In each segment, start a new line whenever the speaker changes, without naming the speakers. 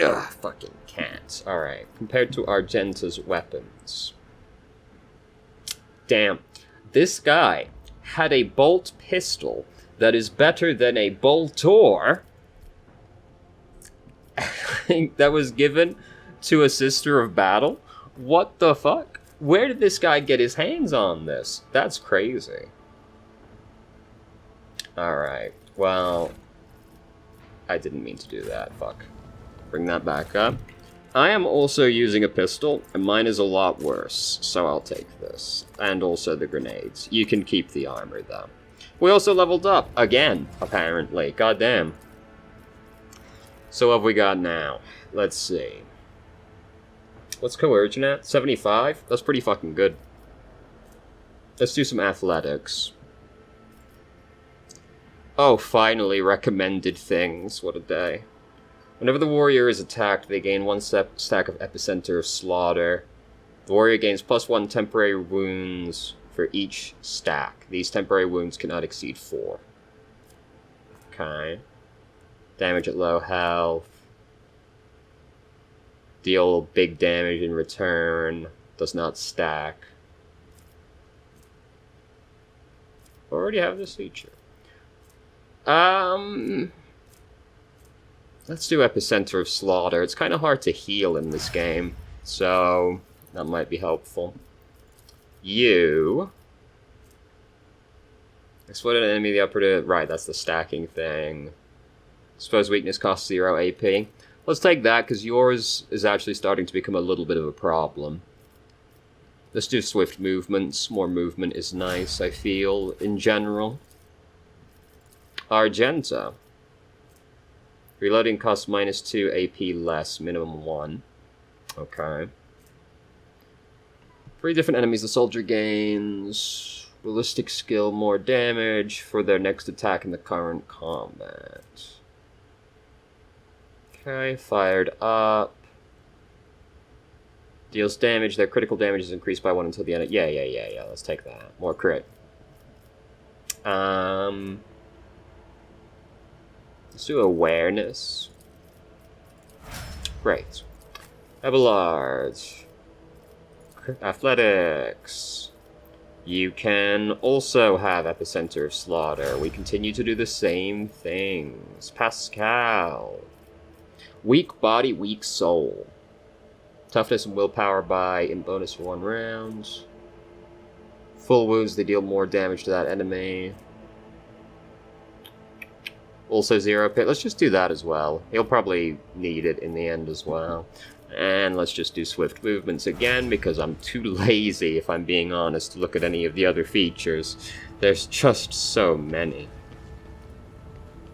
Ugh, fucking cats. Alright, compared to Argenta's weapons. Damn. This guy had a bolt pistol that is better than a boltor that was given to a sister of battle? What the fuck? Where did this guy get his hands on this? That's crazy. Alright, well, I didn't mean to do that, fuck. Bring that back up. I am also using a pistol, and mine is a lot worse, so I'll take this. And also the grenades. You can keep the armor, though. We also leveled up, again, apparently. Goddamn. So what have we got now? Let's see. What's coercion at? 75? That's pretty fucking good. Let's do some athletics. Oh, finally, recommended things. What a day. Whenever the warrior is attacked, they gain 1 stack of Epicenter of Slaughter. The warrior gains +1 temporary wounds for each stack. These temporary wounds cannot exceed 4. Okay. Damage at low health. Deal big damage in return. Does not stack. Already have this feature. Let's do Epicenter of Slaughter. It's kind of hard to heal in this game, so that might be helpful. You. Explode an enemy the upper to... Right, that's the stacking thing. Suppose weakness costs 0 AP. Let's take that, because yours is actually starting to become a little bit of a problem. Let's do swift movements. More movement is nice, I feel, in general. Argenta. Reloading costs -2 AP less, minimum 1. Okay. 3 different enemies the soldier gains. Ballistic skill, more damage for their next attack in the current combat. Okay, fired up. Deals damage, their critical damage is increased by 1 until the end. Yeah, let's take that. More crit. Let's do awareness. Great. Abelard. Athletics. You can also have Epicenter of Slaughter. We continue to do the same things. Pascal. Weak body, weak soul. Toughness and willpower by in bonus for 1 round. Full wounds, they deal more damage to that enemy. Also 0 pit. Let's just do that as well. He'll probably need it in the end as well. And let's just do swift movements again, because I'm too lazy, if I'm being honest, to look at any of the other features. There's just so many.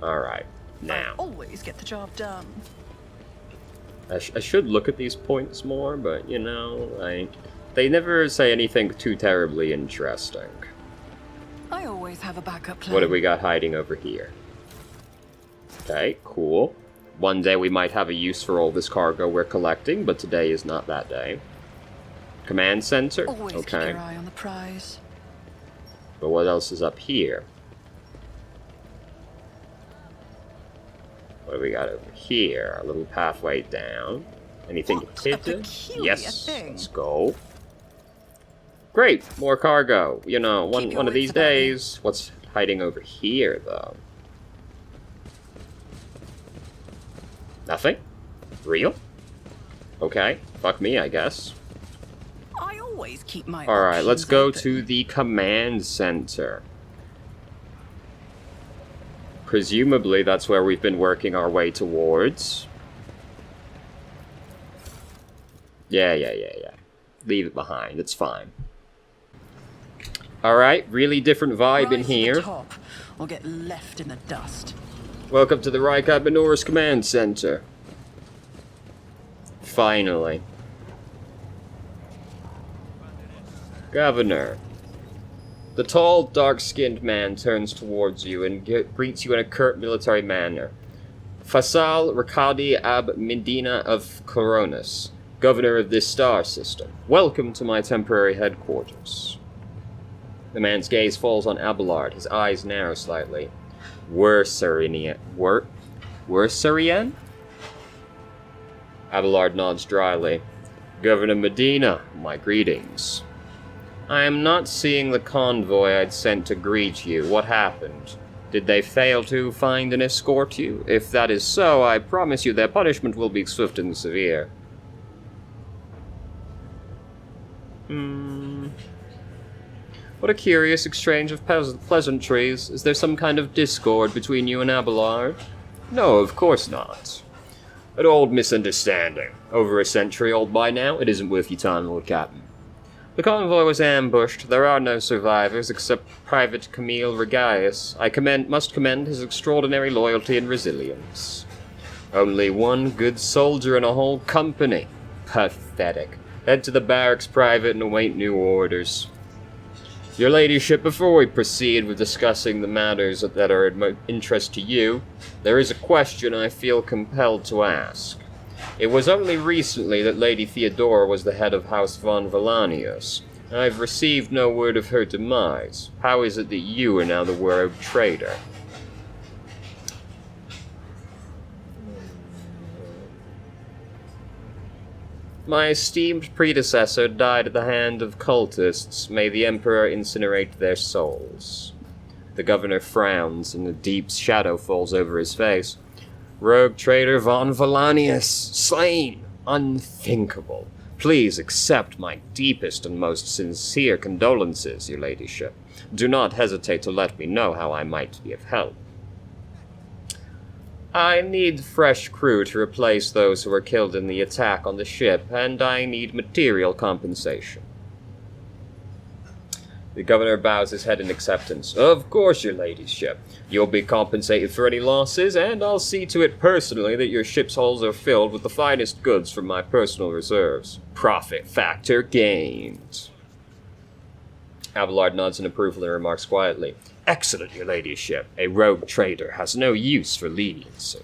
Alright, now.
I always get the job done.
I should look at these points more, but, you know, they never say anything too terribly interesting.
I always have a backup plan.
What have we got hiding over here? Okay, cool. One day we might have a use for all this cargo we're collecting, but today is not that day. Command center?
Always keep your eye on the prize.
But what else is up here? What do we got over here? A little pathway down. Anything hidden? Yes,
thing.
Let's go. Great, more cargo. You know, one of these days. What's hiding over here, though? Nothing? Real? Okay, fuck me, I guess.
I always keep my
Alright, let's go
open.
to the command center. Presumably, that's where we've been working our way towards. Yeah. Leave it behind, it's fine. Alright, really different vibe in here.
To the top, or get left in the dust.
Welcome to the Rykard Minoris Command Center. Finally. Governor. The tall, dark-skinned man turns towards you and greets you in a curt military manner. Faisal Rakadi Ab Medina of Coronis, governor of this star system. Welcome to my temporary headquarters. The man's gaze falls on Abelard. His eyes narrow slightly. Wursarian? Abelard nods dryly. Governor Medina, my greetings. I am not seeing the convoy I'd sent to greet you. What happened? Did they fail to find and escort you? If that is so, I promise you their punishment will be swift and severe. What a curious exchange of pleasantries. Is there some kind of discord between you and Abelard? No, of course not. An old misunderstanding. Over a century old by now. It isn't worth your time, Lord Captain. The convoy was ambushed. There are no survivors except Private Camille Regaius. I must commend his extraordinary loyalty and resilience. Only one good soldier in a whole company. Pathetic. Head to the barracks, Private, and await new orders. Your ladyship, before we proceed with discussing the matters that are of interest to you, there is a question I feel compelled to ask. It was only recently that Lady Theodora was the head of House von Valanius. I've received no word of her demise. How is it that you are now the rogue traitor? My esteemed predecessor died at the hand of cultists. May the Emperor incinerate their souls. The governor frowns, and a deep shadow falls over his face. Rogue traitor von Valanius, slain! Unthinkable. Please accept my deepest and most sincere condolences, your ladyship. Do not hesitate to let me know how I might be of help. I need fresh crew to replace those who were killed in the attack on the ship, and I need material compensation. The governor bows his head in acceptance. Of course, your ladyship. You'll be compensated for any losses, and I'll see to it personally that your ship's holds are filled with the finest goods from my personal reserves. Profit factor gained. Abelard nods in approval and remarks quietly. Excellent, your ladyship. A rogue trader has no use for leniency.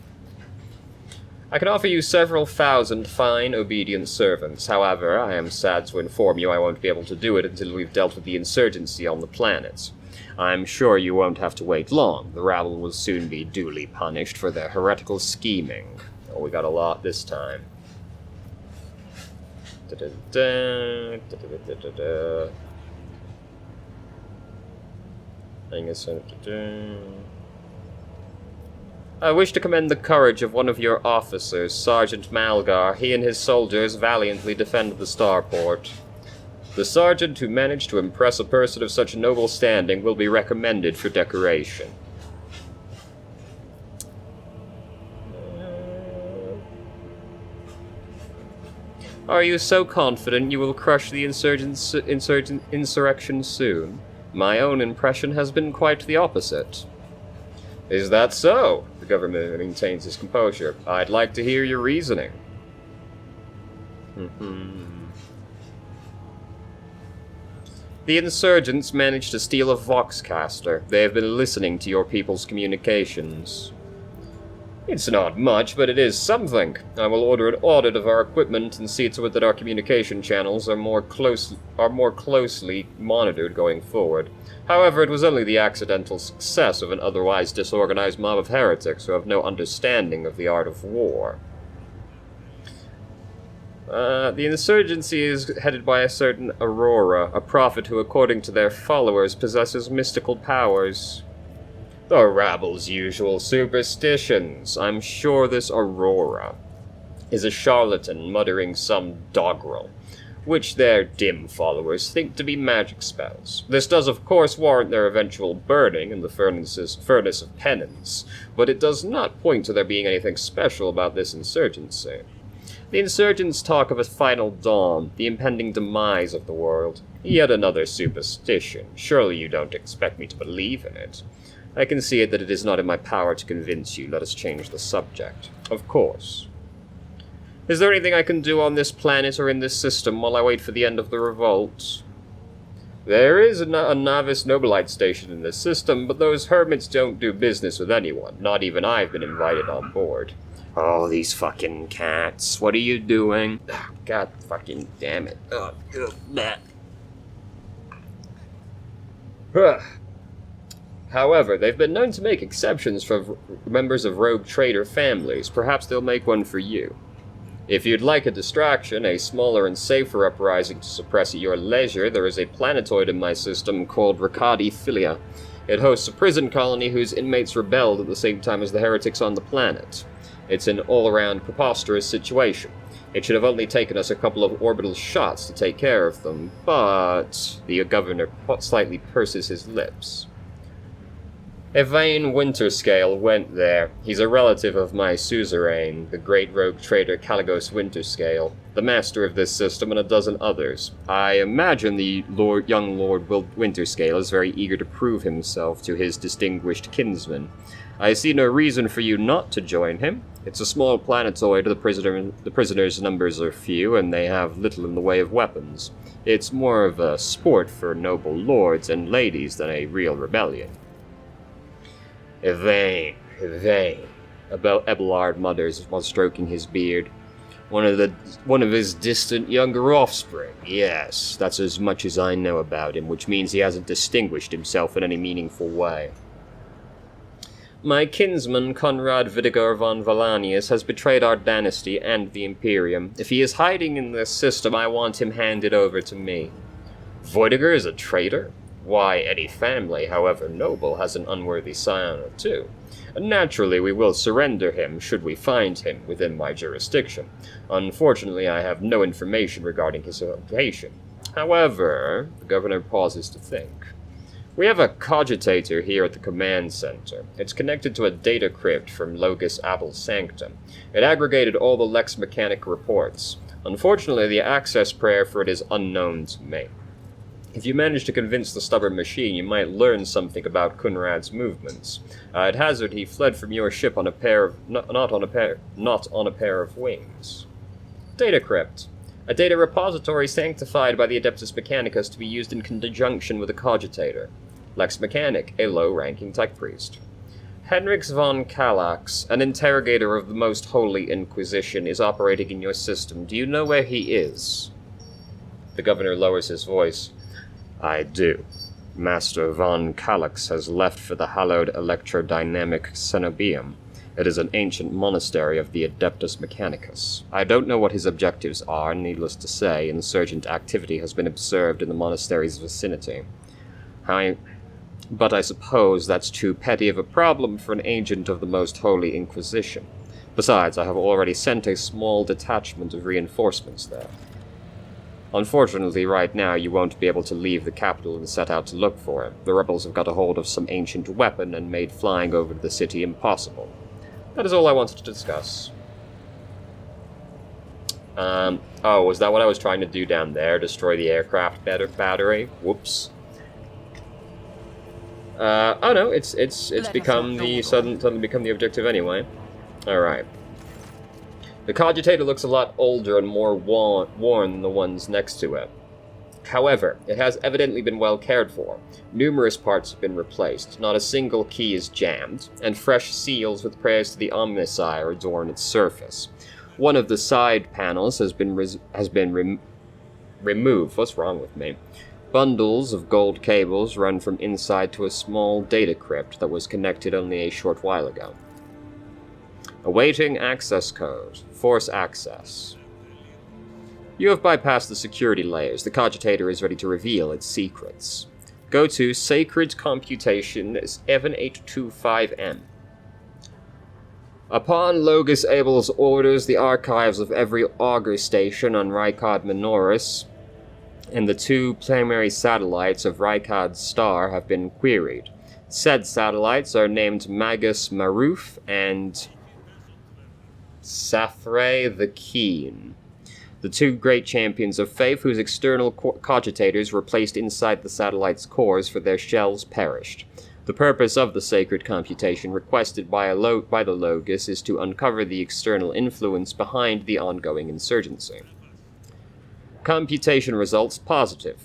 I can offer you several thousand fine, obedient servants. However, I am sad to inform you I won't be able to do it until we've dealt with the insurgency on the planet. I'm sure you won't have to wait long. The rabble will soon be duly punished for their heretical scheming. Oh, we got a lot this time. I wish to commend the courage of one of your officers, Sergeant Malgar. He and his soldiers valiantly defended the starport. The sergeant who managed to impress a person of such noble standing will be recommended for decoration. Are you so confident you will crush the insurrection soon? My own impression has been quite the opposite. Is that so? The governor maintains his composure. I'd like to hear your reasoning. The insurgents managed to steal a voxcaster. They have been listening to your people's communications. It's not much, but it is something. I will order an audit of our equipment and see to it that our communication channels are more closely monitored going forward. However, it was only the accidental success of an otherwise disorganized mob of heretics who have no understanding of the art of war. The insurgency is headed by a certain Aurora, a prophet who, according to their followers, possesses mystical powers. The rabble's usual superstitions. I'm sure this Aurora is a charlatan muttering some doggerel, which their dim followers think to be magic spells. This does, of course, warrant their eventual burning in the furnace of penance, but it does not point to there being anything special about this insurgency. The insurgents talk of a final dawn, the impending demise of the world. Yet another superstition. Surely you don't expect me to believe in it. I can see that it is not in my power to convince you. Let us change the subject. Of course. Is there anything I can do on this planet or in this system while I wait for the end of the revolt? There is a novice nobilite station in this system, but those hermits don't do business with anyone. Not even I've been invited on board. Oh, these fucking cats. What are you doing? Oh, God fucking damn it. Oh, However, they've been known to make exceptions for members of rogue trader families. Perhaps they'll make one for you. If you'd like a distraction, a smaller and safer uprising to suppress at your leisure, there is a planetoid in my system called Rakadi Philia. It hosts a prison colony whose inmates rebelled at the same time as the heretics on the planet. It's an all-around preposterous situation. It should have only taken us a couple of orbital shots to take care of them, but... The governor slightly purses his lips. Yvain Winterscale went there. He's a relative of my suzerain, the great rogue trader Caligos Winterscale, the master of this system and a dozen others. I imagine the young Lord Winterscale is very eager to prove himself to his distinguished kinsman. I see no reason for you not to join him. It's a small planetoid, the prisoners' numbers are few, and they have little in the way of weapons. It's more of a sport for noble lords and ladies than a real rebellion. Yvain, Abelard mutters while stroking his beard. One of his distant younger offspring. Yes, that's as much as I know about him, which means he hasn't distinguished himself in any meaningful way. My kinsman, Conrad Vidiger von Valanius, has betrayed our dynasty and the Imperium. If he is hiding in this system, I want him handed over to me. Vidiger is a traitor? Why, any family, however noble, has an unworthy scion or two. And naturally, we will surrender him should we find him within my jurisdiction. Unfortunately, I have no information regarding his location. However, the governor pauses to think. We have a cogitator here at the command center. It's connected to a data crypt from Logis Abel Sanctum. It aggregated all the Lex Mechanic reports. Unfortunately, the access prayer for it is unknown to me. If you manage to convince the stubborn machine, you might learn something about Kunrad's movements. At hazard, he fled from your ship on a pair of not on a pair of wings. Data crypt. A data repository sanctified by the Adeptus Mechanicus to be used in conjunction with a cogitator. Lex Mechanic, a low-ranking tech priest. Henrix von Kallax, an interrogator of the Most Holy Inquisition, is operating in your system. Do you know where he is? The governor lowers his voice. I do. Master von Kallax has left for the hallowed electrodynamic Cenobium. It is an ancient monastery of the Adeptus Mechanicus. I don't know what his objectives are, needless to say, insurgent activity has been observed in the monastery's vicinity. But I suppose that's too petty of a problem for an agent of the Most Holy Inquisition. Besides, I have already sent a small detachment of reinforcements there. Unfortunately, right now, you won't be able to leave the capital and set out to look for him. The rebels have got a hold of some ancient weapon and made flying over to the city impossible. That is all I wanted to discuss. Oh, was that what I was trying to do down there? Destroy the aircraft battery? Whoops. Oh no, it's become suddenly become the objective anyway. Alright. The cogitator looks a lot older and more worn than the ones next to it. However, it has evidently been well cared for. Numerous parts have been replaced, not a single key is jammed, and fresh seals with prayers to the Omnisire adorn its surface. One of the side panels has been removed. What's wrong with me? Bundles of gold cables run from inside to a small data crypt that was connected only a short while ago. Awaiting access code. Force access. You have bypassed the security layers. The cogitator is ready to reveal its secrets. Go to Sacred Computation 7825M. Upon Logis Abel's orders, the archives of every auger station on Rykad Minoris and the two primary satellites of Rykad's star have been queried. Said satellites are named Magus Maruf and Safre the Keen, the two great champions of faith whose external cogitators were placed inside the satellite's cores for their shells perished. The purpose of the sacred computation requested by the Logis is to uncover the external influence behind the ongoing insurgency. Computation results positive.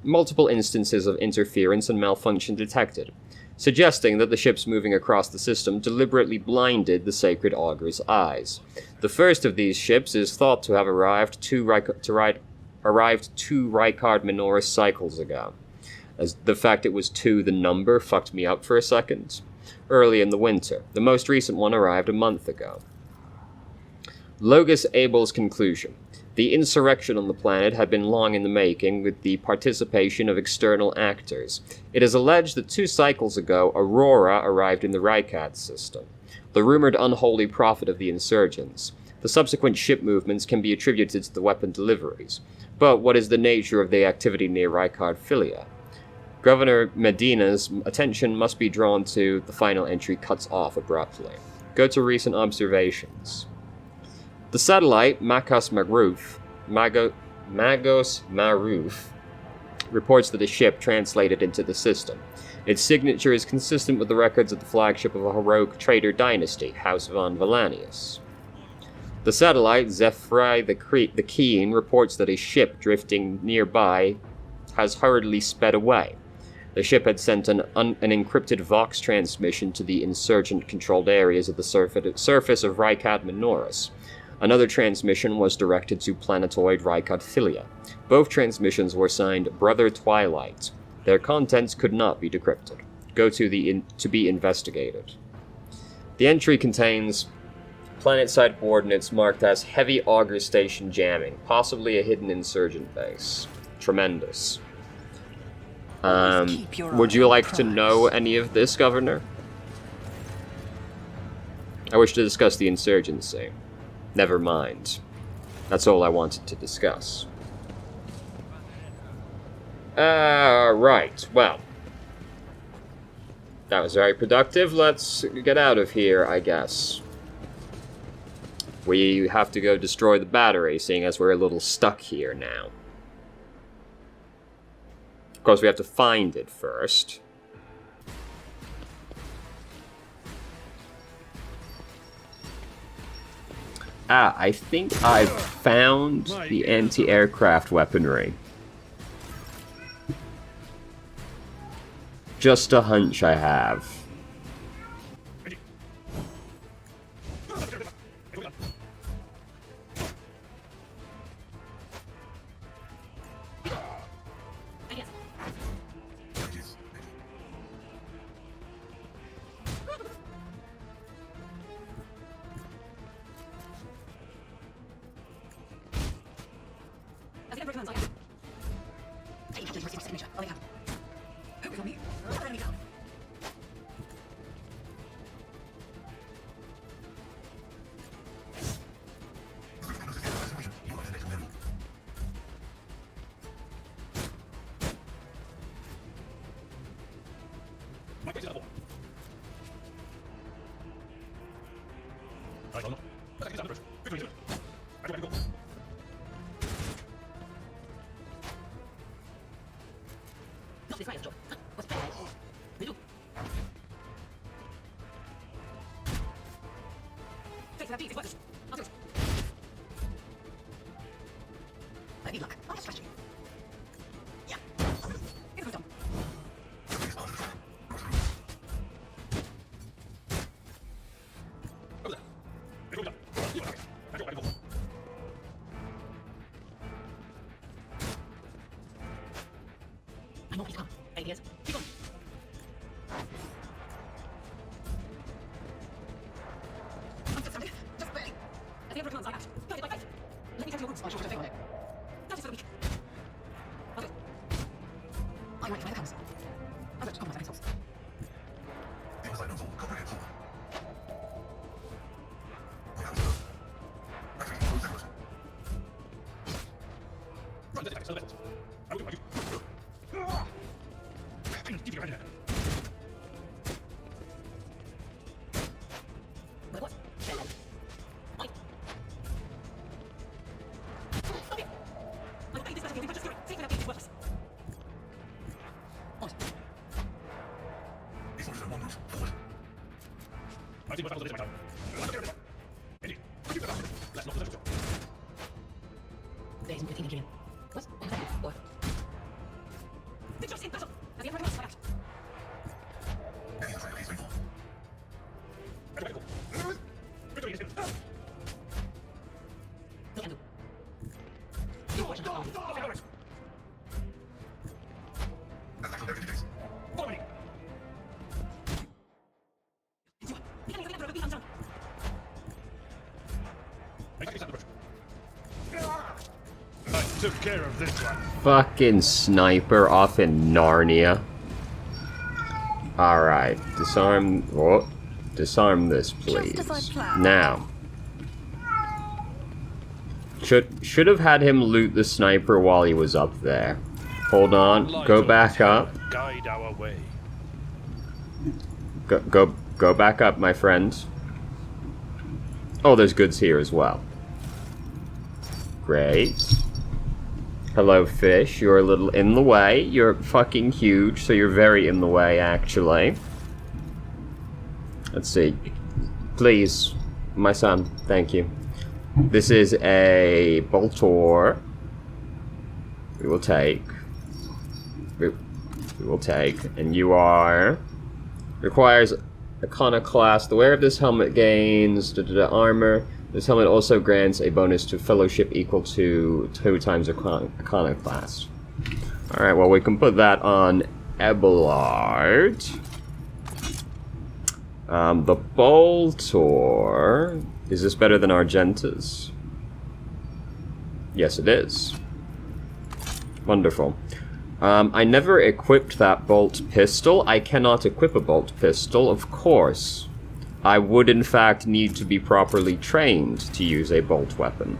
Multiple instances of interference and malfunction detected, suggesting that the ships moving across the system deliberately blinded the sacred auger's eyes. The first of these ships is thought to have arrived two Rykard Minoris cycles ago. As the fact it was 2 the number fucked me up for a second. Early in the winter. The most recent one arrived a month ago. Logus Abel's conclusion. The insurrection on the planet had been long in the making, with the participation of external actors. It is alleged that 2 cycles ago, Aurora arrived in the Rykad system, the rumored unholy prophet of the insurgents. The subsequent ship movements can be attributed to the weapon deliveries. But what is the nature of the activity near Rykard Philia? Governor Medina's attention must be drawn to the final entry cuts off abruptly. Go to recent observations. The satellite, Magos Maruf, reports that a ship translated into the system. Its signature is consistent with the records of the flagship of a heroic trader dynasty, House von Valanius. The satellite, Zephrai the Keen, reports that a ship drifting nearby has hurriedly sped away. The ship had sent an encrypted Vox transmission to the insurgent-controlled areas of the surface of Rykad Minoris. Another transmission was directed to planetoid Rykad Philia. Both transmissions were signed Brother Twilight. Their contents could not be decrypted. Go to to be investigated. The entry contains planet-side coordinates marked as Heavy Auger Station jamming, possibly a hidden insurgent base. Tremendous. Would you like to know any of this, Governor? I wish to discuss the insurgency. Never mind. That's all I wanted to discuss. Right. Well. That was very productive. Let's get out of here, I guess. We have to go destroy the battery, seeing as we're a little stuck here now. Of course, we have to find it first. I think I've found the anti-aircraft weaponry. Just a hunch I have.
took care of this one.
Fucking sniper off in Narnia. Alright, disarm... What? Disarm this, please.
Just as I planned.
Now. Should have had him loot the sniper while he was up there. Hold on, go back up.
Guide our way.
Go back up, my friend. Oh, there's goods here as well. Great. Hello, fish. You're a little in the way. You're fucking huge, so you're very in the way, actually. Let's see. Please, my son, thank you. This is a Boltor. We will take. We will take. And you are... Requires Iconoclast. The wearer of this helmet gains armor. This helmet also grants a bonus to fellowship equal to 2 times Iconoclast. Alright, well, we can put that on Abelard. The Boltor... Is this better than Argenta's? Yes, it is. Wonderful. I never equipped that bolt pistol. I cannot equip a bolt pistol, of course. I would, in fact, need to be properly trained to use a bolt weapon.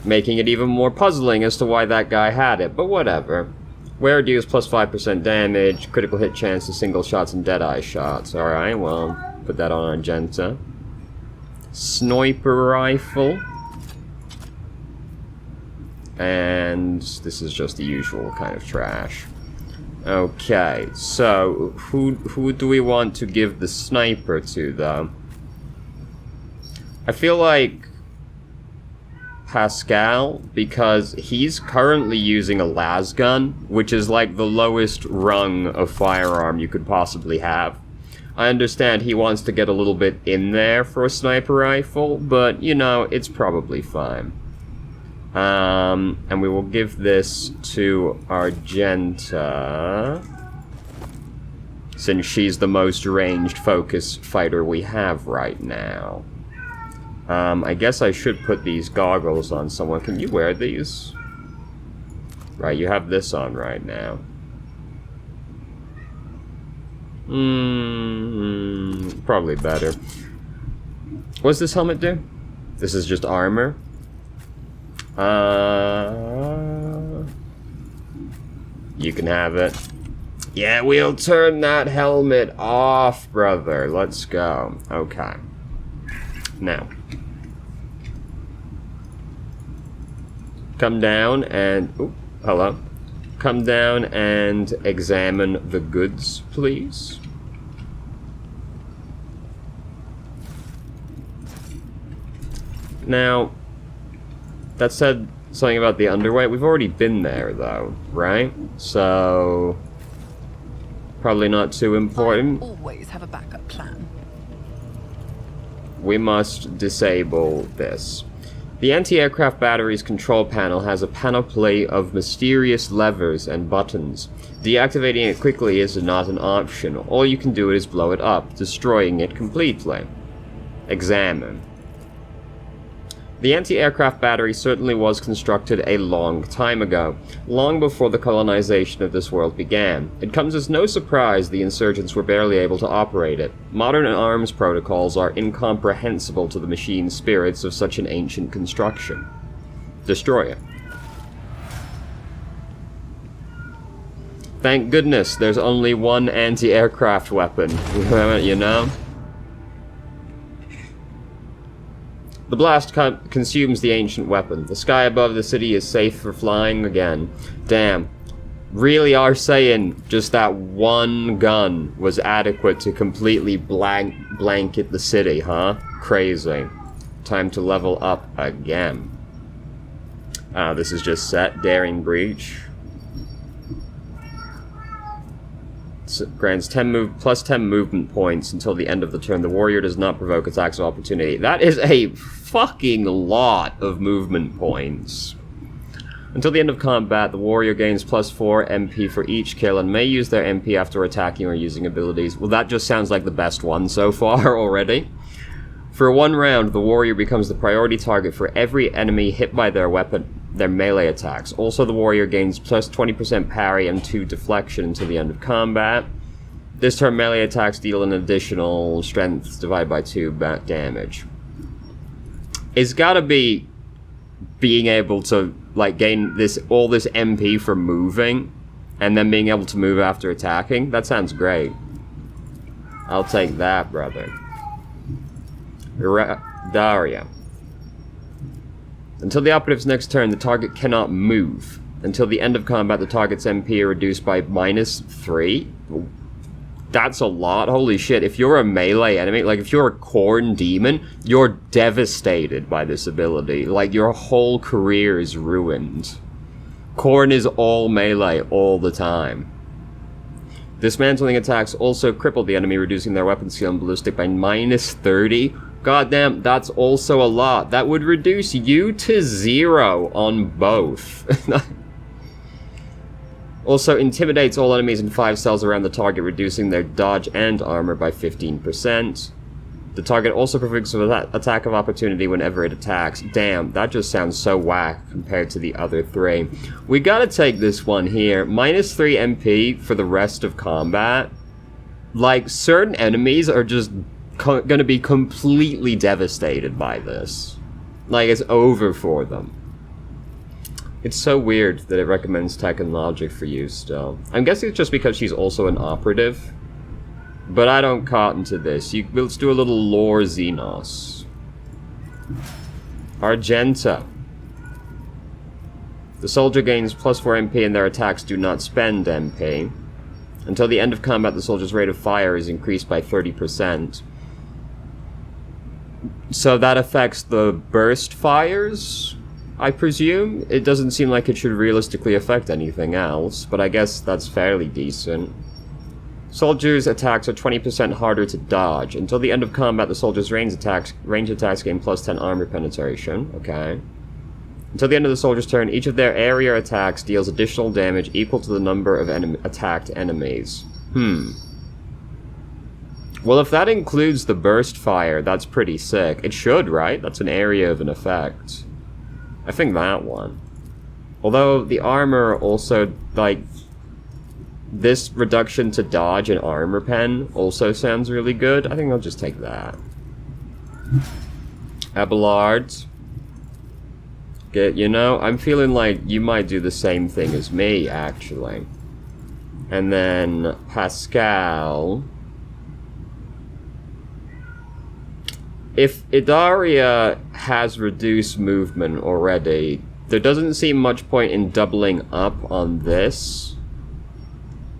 Making it even more puzzling as to why that guy had it, but whatever. Wearer deals plus 5% damage, critical hit chance to single shots and deadeye shots. Alright, well, put that on Argenta. Sniper rifle. And this is just the usual kind of trash. Okay, so who do we want to give the sniper to, though? I feel like Pascal, because he's currently using a lasgun, which is like the lowest rung of firearm you could possibly have. I understand he wants to get a little bit in there for a sniper rifle, but, you know, it's probably fine. And we will give this to Argenta, since she's the most ranged focus fighter we have right now. I guess I should put these goggles on someone. Can you wear these? Right, you have this on right now. Probably better. What's this helmet do? This is just armor. You can have it. Yeah, we'll turn that helmet off, brother. Let's go. Okay. Now. Come down and... Ooh, hello. Come down and examine the goods, please. Now, that said something about the underweight. We've already been there, though, right? So, probably not too important.
I always have a backup plan.
We must disable this. The anti-aircraft battery's control panel has a panoply of mysterious levers and buttons. Deactivating it quickly is not an option. All you can do is blow it up, destroying it completely. Examine. The anti-aircraft battery certainly was constructed a long time ago, long before the colonization of this world began. It comes as no surprise the insurgents were barely able to operate it. Modern arms protocols are incomprehensible to the machine spirits of such an ancient construction. Destroy it. Thank goodness there's only one anti-aircraft weapon, you know? The blast consumes the ancient weapon. The sky above the city is safe for flying again. Damn. Really are saying just that one gun was adequate to completely blanket the city, huh? Crazy. Time to level up again. This is just set. Daring Breach. Grants plus 10 movement points until the end of the turn. The warrior does not provoke attacks of opportunity. That is a fucking lot of movement points. Until the end of combat, the warrior gains plus 4 MP for each kill and may use their MP after attacking or using abilities. Well, that just sounds like the best one so far already. For 1 round, the warrior becomes the priority target for every enemy hit by their melee attacks. Also, the warrior gains plus 20% parry and 2 deflection until the end of combat. This turn, melee attacks deal an additional strength divided by 2 back damage. It's gotta be being able to, like, gain all this MP from moving, and then being able to move after attacking. That sounds great. I'll take that, brother. Daria. Until the operative's next turn, the target cannot move. Until the end of combat, the target's MP are reduced by -3. That's a lot. Holy shit. If you're a melee enemy, like if you're a Khorne demon, you're devastated by this ability. Like your whole career is ruined. Khorne is all melee all the time. Dismantling attacks also cripple the enemy, reducing their weapon skill and ballistic by -30. Goddamn, that's also a lot. That would reduce you to 0 on both. Also intimidates all enemies in 5 cells around the target, reducing their dodge and armor by 15%. The target also provokes an attack of opportunity whenever it attacks. Damn, that just sounds so whack compared to the other 3. We gotta take this one here. -3 MP for the rest of combat. Like, certain enemies are just gonna be completely devastated by this. Like, it's over for them. It's so weird that it recommends tech and logic for you still. I'm guessing it's just because she's also an operative. But I don't cotton to this. Let's do a little lore Xenos. Argenta. The soldier gains +4 MP and their attacks do not spend MP. Until the end of combat, the soldier's rate of fire is increased by 30%. So that affects the burst fires, I presume? It doesn't seem like it should realistically affect anything else, but I guess that's fairly decent. Soldiers' attacks are 20% harder to dodge. Until the end of combat, the soldier's range attacks gain +10 armor penetration. Okay. Until the end of the soldier's turn, each of their area attacks deals additional damage equal to the number of attacked enemies. Well, if that includes the burst fire, that's pretty sick. It should, right? That's an area of an effect. I think that one. Although the armor also, like, this reduction to dodge and armor pen also sounds really good. I think I'll just take that. Abelard. You know, I'm feeling like you might do the same thing as me, actually. And then Pascal. If Idaria has reduced movement already, there doesn't seem much point in doubling up on this.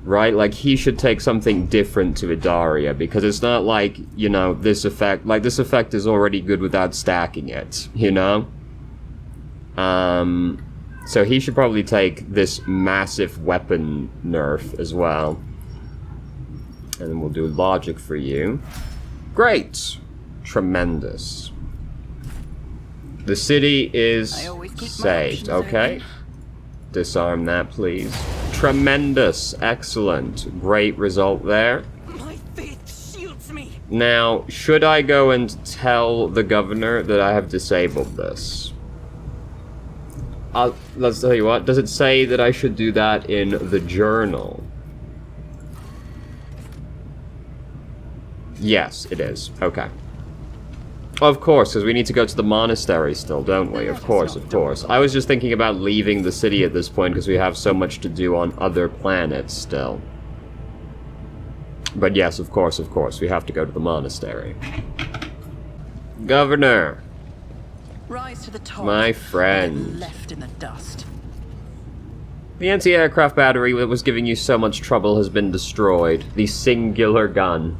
Right? Like, he should take something different to Idaria, because it's not like, you know, this effect... Like, this effect is already good without stacking it, you know? So he should probably take this massive weapon nerf as well. And then we'll do logic for you. Great! Tremendous. The city is saved, okay? Disarm that, please. Tremendous. Excellent. Great result there.
My faith shields me.
Now, should I go and tell the governor that I have disabled this? Let's tell you what. Does it say that I should do that in the journal? Yes, it is. Okay. Of course, because we need to go to the monastery still, don't we? Of course, of course. I was just thinking about leaving the city at this point because we have so much to do on other planets still. But yes, of course, we have to go to the monastery. Governor!
Rise to the top.
My friend.
Left in the dust.
The anti-aircraft battery that was giving you so much trouble has been destroyed. The singular gun.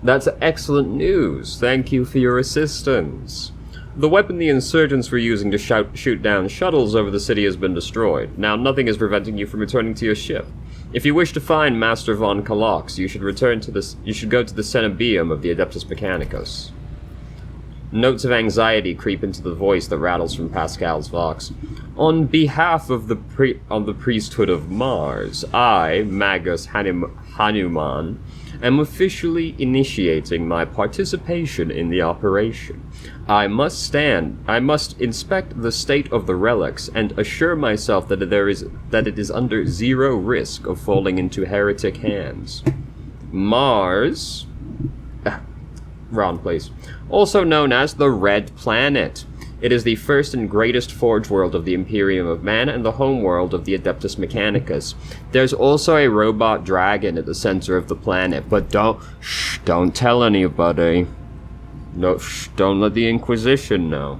That's excellent news. Thank you for your assistance. The weapon the insurgents were using to shoot down shuttles over the city has been destroyed. Now nothing is preventing you from returning to your ship. If you wish to find Master von Kalox, you should go to the Cenobium of the Adeptus Mechanicus. Notes of anxiety creep into the voice that rattles from Pascal's vox. On behalf of the priesthood of Mars, I, Magus Hanuman, am officially initiating my participation in the operation. I must inspect the state of the relics and assure myself that it is under zero risk of falling into heretic hands. Mars... wrong place. Also known as the Red Planet. It is the first and greatest forge world of the Imperium of Man and the home world of the Adeptus Mechanicus. There's also a robot dragon at the center of the planet, but don't tell anybody. No, don't let the Inquisition know.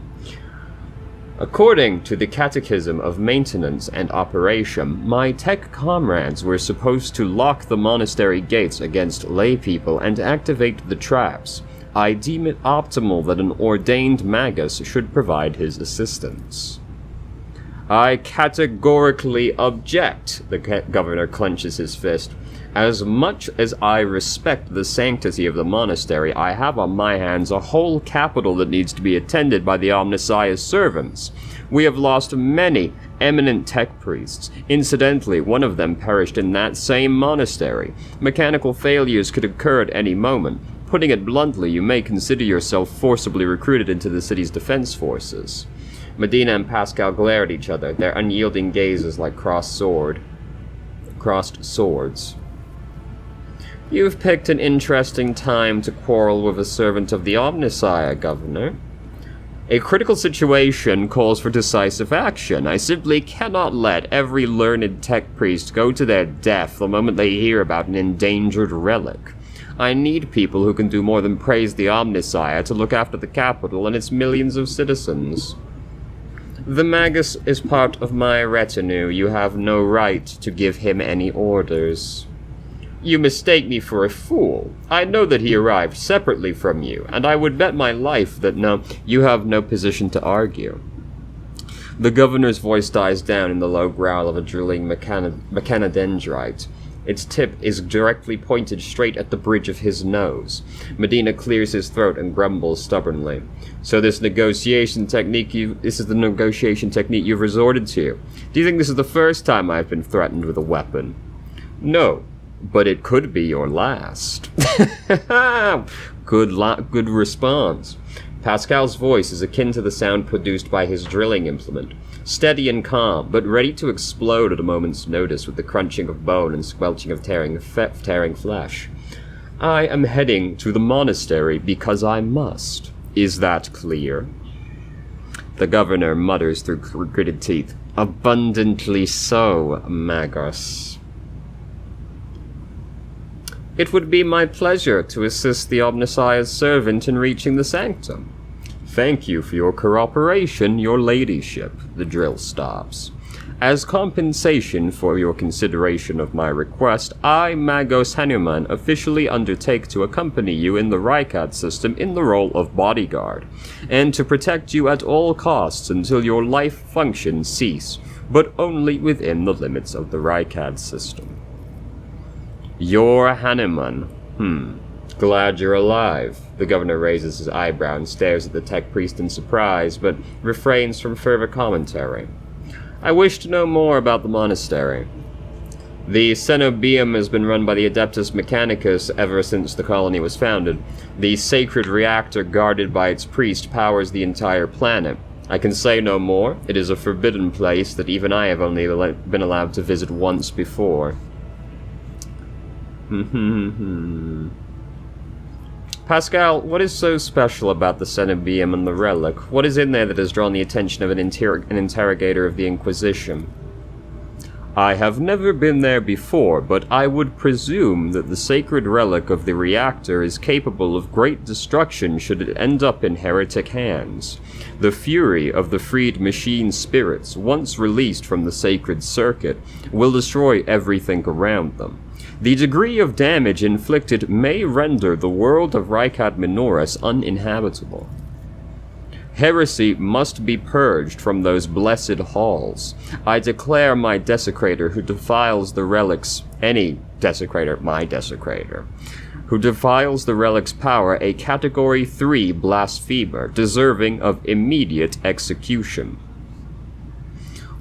According to the Catechism of Maintenance and Operation, my tech comrades were supposed to lock the monastery gates against lay people and activate the traps. I deem it optimal that an ordained magus should provide his assistance. I categorically object, the governor clenches his fist. As much as I respect the sanctity of the monastery, I have on my hands a whole capital that needs to be attended by the Omnissiah's servants. We have lost many eminent tech priests. Incidentally, one of them perished in that same monastery. Mechanical failures could occur at any moment. Putting it bluntly, you may consider yourself forcibly recruited into the city's defense forces. Medina and Pascal glare at each other, their unyielding gazes like crossed swords. You've picked an interesting time to quarrel with a servant of the Omnissiah, Governor. A critical situation calls for decisive action. I simply cannot let every learned tech priest go to their death the moment they hear about an endangered relic. I need people who can do more than praise the Omnissiah to look after the capital and its millions of citizens. The Magus is part of my retinue. You have no right to give him any orders. You mistake me for a fool. I know that he arrived separately from you, and I would bet my life that you have no position to argue. The governor's voice dies down in the low growl of a drilling mechanodendrite. Its tip is directly pointed straight at the bridge of his nose. Medina clears his throat and grumbles stubbornly. So this is the negotiation technique you've resorted to. Do you think this is the first time I've been threatened with a weapon? No, but it could be your last. Good response. Pascal's voice is akin to the sound produced by his drilling implement. Steady and calm, but ready to explode at a moment's notice with the crunching of bone and squelching of tearing flesh. I am heading to the monastery because I must. Is that clear? The governor mutters through gritted teeth. Abundantly so, Magus. It would be my pleasure to assist the Omnissiah's servant in reaching the sanctum. Thank you for your cooperation, your ladyship. The drill stops. As compensation for your consideration of my request, I, Magos Hanuman, officially undertake to accompany you in the Rykad system in the role of bodyguard, and to protect you at all costs until your life functions cease, but only within the limits of the Rykad system. You're Hanuman. Glad you're alive. The governor raises his eyebrow and stares at the tech priest in surprise, but refrains from further commentary. I wish to know more about the monastery. The Cenobium has been run by the Adeptus Mechanicus ever since the colony was founded. The sacred reactor guarded by its priest powers the entire planet. I can say no more. It is a forbidden place that even I have only been allowed to visit once before. Pascal, what is so special about the Cenobium and the relic? What is in there that has drawn the attention of an interrogator of the Inquisition? I have never been there before, but I would presume that the sacred relic of the reactor is capable of great destruction should it end up in heretic hands. The fury of the freed machine spirits, once released from the sacred circuit, will destroy everything around them. The degree of damage inflicted may render the world of Rykad Minoris uninhabitable. Heresy must be purged from those blessed halls. I declare my desecrator who defiles the relics, any desecrator, my desecrator, who defiles the relic's power a Category 3 blasphemer, deserving of immediate execution.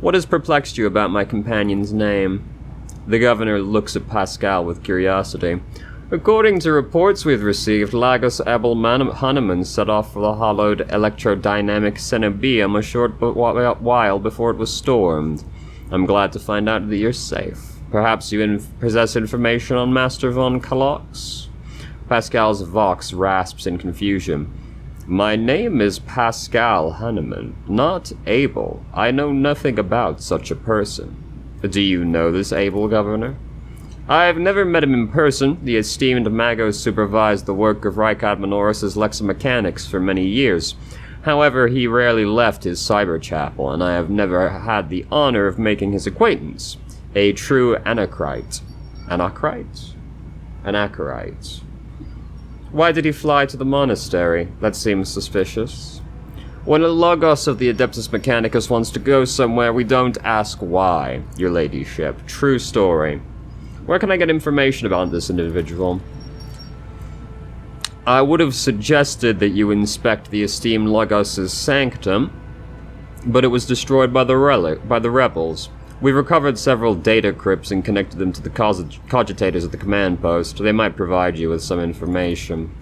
What has perplexed you about my companion's name? The governor looks at Pascal with curiosity. According to reports we've received, Lagos Abel Hanneman set off for the hollowed electrodynamic Cenobium a short while before it was stormed. I'm glad to find out that you're safe. Perhaps you possess information on Master von Kalox? Pascal's vox rasps in confusion. My name is Pascal Hanneman, not Abel. I know nothing about such a person. Do you know this Abel, Governor? I've never met him in person. The esteemed Magos supervised the work of Rykard Minoris' Lexomechanics for many years. However, he rarely left his cyber chapel, and I have never had the honor of making his acquaintance. A true anachorite. Anachorite? Anachorite. Why did he fly to the monastery? That seems suspicious. When a Logos of the Adeptus Mechanicus wants to go somewhere, we don't ask why, your ladyship. True story. Where can I get information about this individual? I would have suggested that you inspect the esteemed Logos' sanctum, but it was destroyed by the rebels. We've recovered several data crypts and connected them to the cogitators at the command post. They might provide you with some information.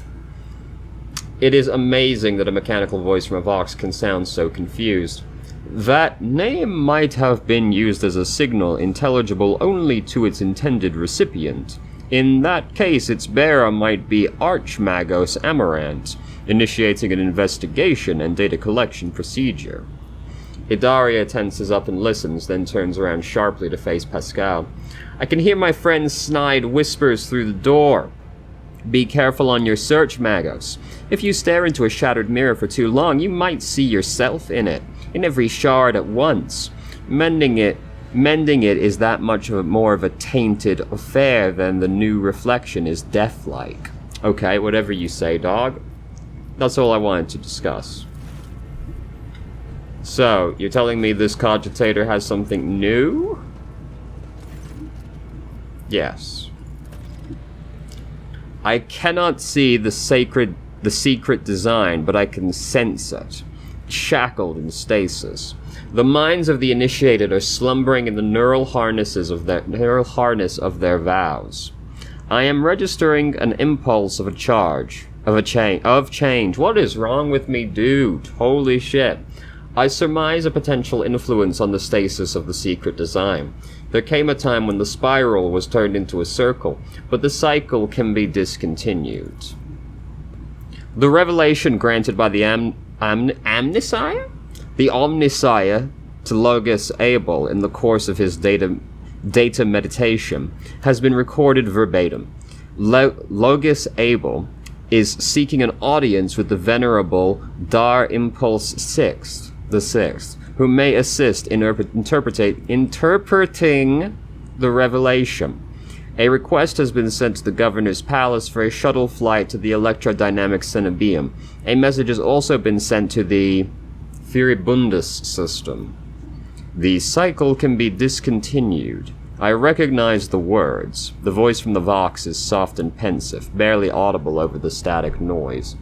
It is amazing that a mechanical voice from a Vox can sound so confused. That name might have been used as a signal intelligible only to its intended recipient. In that case, its bearer might be Archmagos Amarant, initiating an investigation and data collection procedure. Hidaria tenses up and listens, then turns around sharply to face Pascal. I can hear my friend's snide whispers through the door. Be careful on your search, Magos. If you stare into a shattered mirror for too long, you might see yourself in it, in every shard at once. Mending it is that much more of a tainted affair than the new reflection is death-like. Okay, whatever you say, dog. That's all I wanted to discuss. So, you're telling me this cogitator has something new? Yes. I cannot see the secret design, but I can sense it. Shackled in stasis. The minds of the initiated are slumbering in the neural harness of their vows. I am registering an impulse of change. What is wrong with me, dude? Holy shit. I surmise a potential influence on the stasis of the secret design. There came a time when the spiral was turned into a circle, but the cycle can be discontinued. The revelation granted by the Omnissiah? The Omnissiah to Logos Abel in the course of his data meditation has been recorded verbatim. Logos Abel is seeking an audience with the venerable Dar Impulse the Sixth, who may assist in interpreting the revelation. A request has been sent to the governor's palace for a shuttle flight to the electrodynamic Cenobium. A message has also been sent to the Furibundus system. The cycle can be discontinued. I recognize the words. The voice from the Vox is soft and pensive, barely audible over the static noise.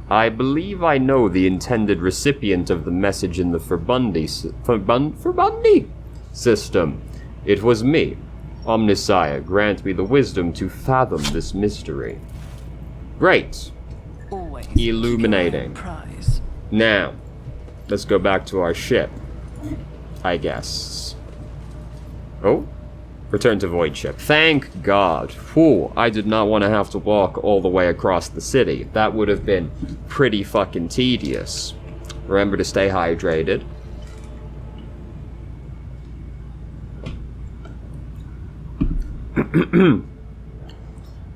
I believe I know the intended recipient of the message in the Furbundi system. It was me. Omnissiah, grant me the wisdom to fathom this mystery. Great.
Always
Illuminating.
Prize.
Now, let's go back to our ship, I guess. Oh? Return to Void Ship. Thank God. Whew, I did not want to have to walk all the way across the city. That would have been pretty fucking tedious. Remember to stay hydrated.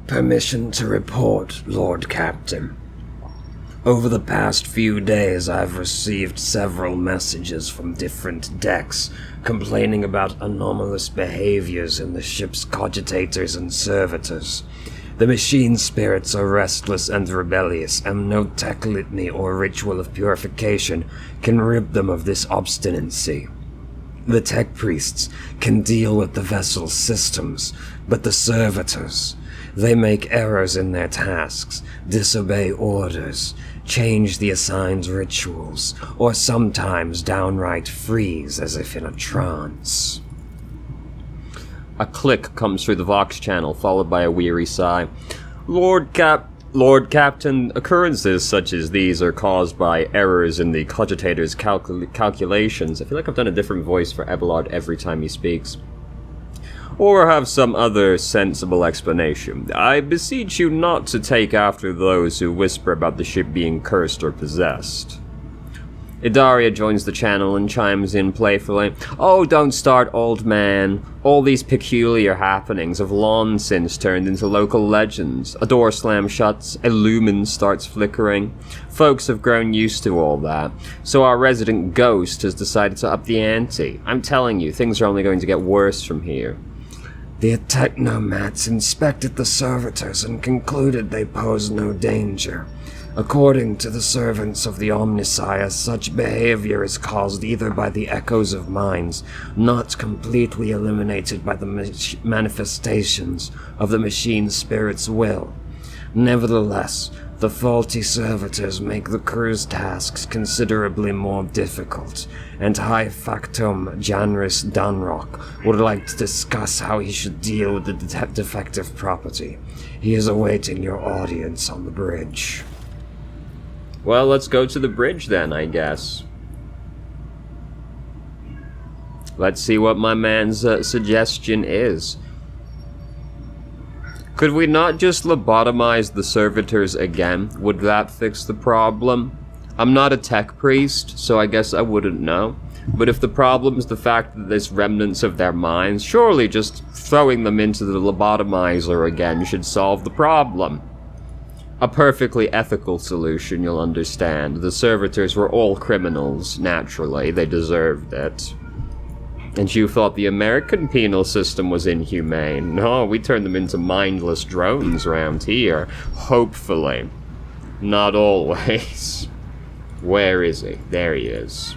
Permission to report, Lord Captain. Over the past few days, I've received several messages from different decks complaining about anomalous behaviors in the ship's cogitators and servitors. The machine spirits are restless and rebellious, and no tech litany or ritual of purification can rid them of this obstinacy. The tech priests can deal with the vessel's systems, but the servitors, They make errors in their tasks, disobey orders, change the assigned rituals, or sometimes downright freeze as if in a trance.
A click comes through the Vox channel, followed by a weary sigh. Lord Captain, occurrences such as these are caused by errors in the cogitator's calculations. I feel like I've done a different voice for Abelard every time he speaks. Or have some other sensible explanation. I beseech you not to take after those who whisper about the ship being cursed or possessed. Idaria joins the channel and chimes in playfully. Oh, don't start, old man. All these peculiar happenings have long since turned into local legends. A door slams shut, a lumen starts flickering. Folks have grown used to all that, so our resident ghost has decided to up the ante. I'm telling you, things are only going to get worse from here.
The technomats inspected the servitors and concluded they posed no danger. According to the servants of the Omnissiah, such behavior is caused either by the echoes of minds, not completely eliminated by the manifestations of the machine spirit's will. Nevertheless, the faulty servitors make the crew's tasks considerably more difficult, and High Factum Janris Dunrock would like to discuss how he should deal with the defective property. He is awaiting your audience on the bridge.
Well, let's go to the bridge then, I guess. Let's see what my man's suggestion is. Could we not just lobotomize the servitors again? Would that fix the problem? I'm not a tech priest, so I guess I wouldn't know. But if the problem is the fact that there's remnants of their minds, surely just throwing them into the lobotomizer again should solve the problem. A perfectly ethical solution, you'll understand. The servitors were all criminals, naturally. They deserved it. And you thought the American penal system was inhumane. No, we turned them into mindless drones around here. Hopefully. Not always. Where is he? There he is.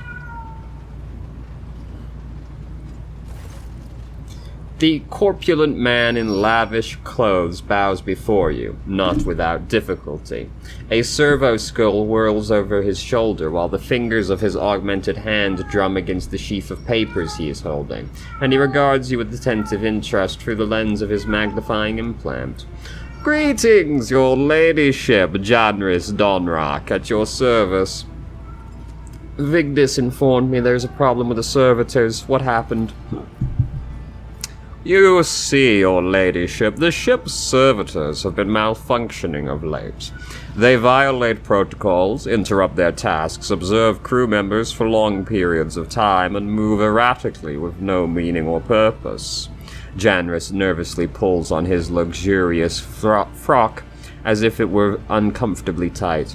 The corpulent man in lavish clothes bows before you, not without difficulty. A servo skull whirls over his shoulder while the fingers of his augmented hand drum against the sheaf of papers he is holding, and he regards you with attentive interest through the lens of his magnifying implant. Greetings, your ladyship, Janris Donrock, at your service. Vigdis informed me there's a problem with the servitors. What happened? You see, your ladyship, the ship's servitors have been malfunctioning of late. They violate protocols, interrupt their tasks, observe crew members for long periods of time, and move erratically with no meaning or purpose. Janris nervously pulls on his luxurious frock as if it were uncomfortably tight.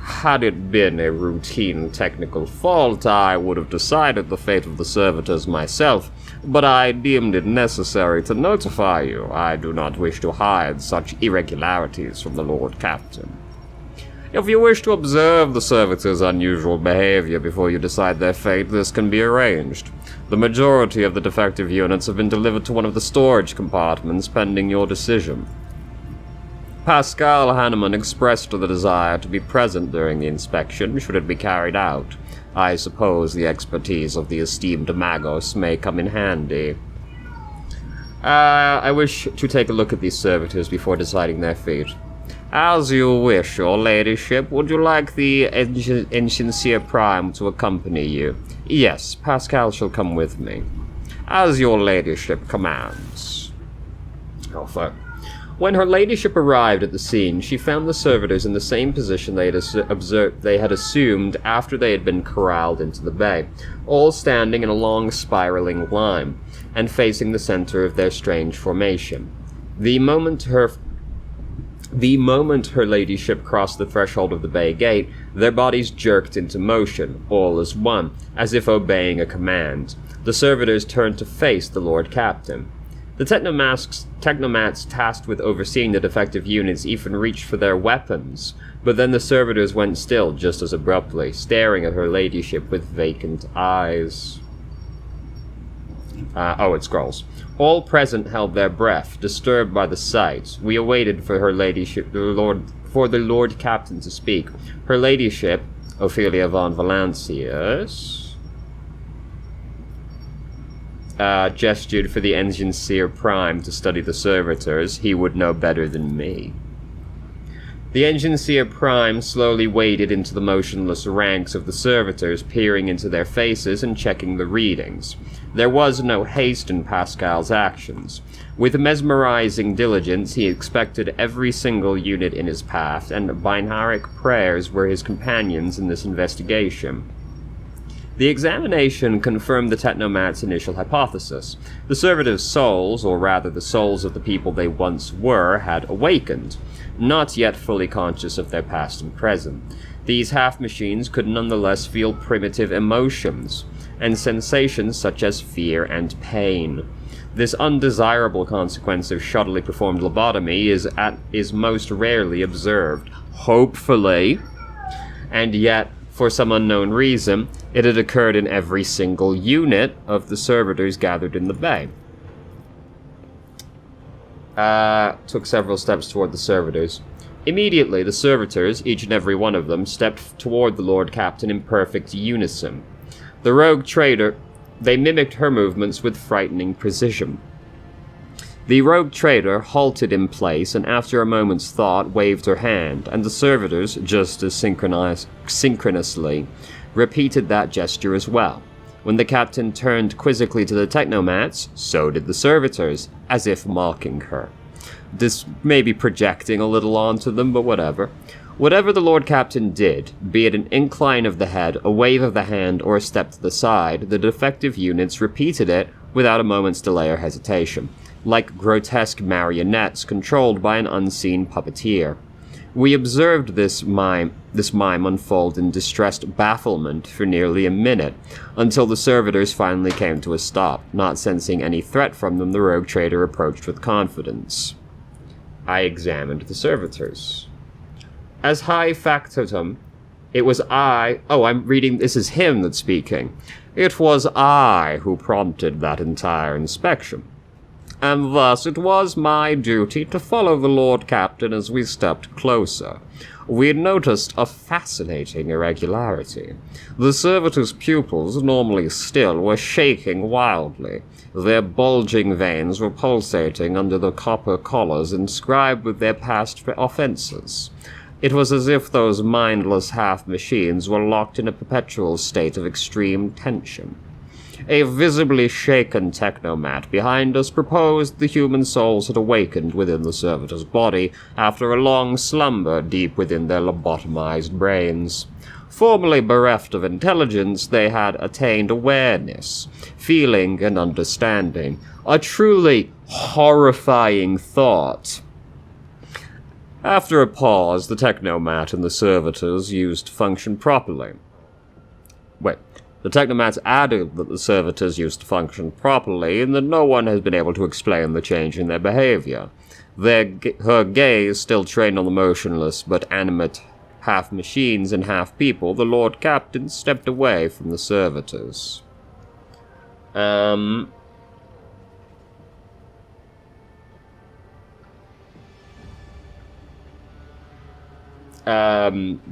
Had it been a routine technical fault, I would have decided the fate of the servitors myself, but I deemed it necessary to notify you. I do not wish to hide such irregularities from the Lord Captain. If you wish to observe the servitors' unusual behavior before you decide their fate, this can be arranged. The majority of the defective units have been delivered to one of the storage compartments pending your decision. Pascal Hanneman expressed the desire to be present during the inspection, should it be carried out. I suppose the expertise of the esteemed Magos may come in handy. I wish to take a look at these servitors before deciding their fate. As you wish, your ladyship. Would you like the Engineer Prime to accompany you? Yes, Pascal shall come with me. As your ladyship commands. Alpha. When her ladyship arrived at the scene, she found the servitors in the same position they had assumed after they had been corralled into the bay, all standing in a long spiraling line, and facing the center of their strange formation. The moment her ladyship crossed the threshold of the bay gate, their bodies jerked into motion, all as one, as if obeying a command. The servitors turned to face the Lord Captain. The technomats tasked with overseeing the defective units even reached for their weapons, but then the servitors went still just as abruptly, staring at her ladyship with vacant eyes. It scrolls. All present held their breath, disturbed by the sight. We awaited for her ladyship, for the Lord Captain to speak. Her ladyship, Ophelia von Valancius, gestured for the Engineer Prime to study the servitors. He would know better than me. The Engineer Prime slowly waded into the motionless ranks of the servitors, peering into their faces and checking the readings. There was no haste in Pascal's actions. With mesmerizing diligence, he inspected every single unit in his path, and binaric prayers were his companions in this investigation. The examination confirmed the Technomat's initial hypothesis. The servitors' souls, or rather the souls of the people they once were, had awakened, not yet fully conscious of their past and present. These half-machines could nonetheless feel primitive emotions, and sensations such as fear and pain. This undesirable consequence of shoddily performed lobotomy is most rarely observed. Hopefully. And yet, for some unknown reason, it had occurred in every single unit of the servitors gathered in the bay. Took several steps toward the servitors. Immediately, the servitors, each and every one of them, stepped toward the Lord Captain in perfect unison. The rogue trader, they mimicked her movements with frightening precision. The rogue trader halted in place and after a moment's thought waved her hand, and the servitors, just as synchronously, repeated that gesture as well. When the captain turned quizzically to the Technomats, so did the servitors, as if mocking her. This may be projecting a little onto them, but whatever. Whatever the Lord Captain did, be it an incline of the head, a wave of the hand, or a step to the side, the defective units repeated it without a moment's delay or hesitation, like grotesque marionettes controlled by an unseen puppeteer. We observed this mime unfold in distressed bafflement for nearly a minute, until the servitors finally came to a stop. Not sensing any threat from them, the rogue trader approached with confidence. I examined the servitors. As high factotum, it was I... Oh, I'm reading... This is him that's speaking. It was I who prompted that entire inspection. And thus it was my duty to follow the Lord Captain as we stepped closer. We noticed a fascinating irregularity. The servitors' pupils, normally still, were shaking wildly. Their bulging veins were pulsating under the copper collars inscribed with their past offenses. It was as if those mindless half-machines were locked in a perpetual state of extreme tension. A visibly shaken technomat behind us proposed the human souls had awakened within the servitor's body after a long slumber deep within their lobotomized brains. Formerly bereft of intelligence, they had attained awareness, feeling, and understanding. A truly horrifying thought. After a pause, the technomat and the servitors used to function properly. The Technomats added that the servitors used to function properly, and that no one has been able to explain the change in their behavior. Her gaze, still trained on the motionless but animate half-machines and half-people, the Lord Captain stepped away from the servitors.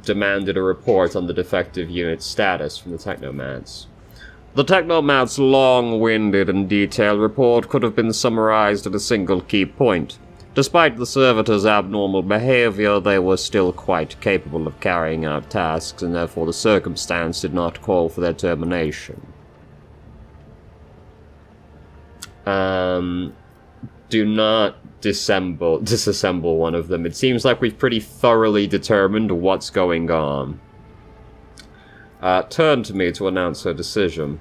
Demanded a report on the defective unit's status from the Technomats. The Technomats' long-winded and detailed report could have been summarized at a single key point. Despite the servitors' abnormal behavior, they were still quite capable of carrying out tasks, and therefore the circumstance did not call for their termination. Do not disassemble one of them. It seems like we've pretty thoroughly determined what's going on. Turned to me to announce her decision.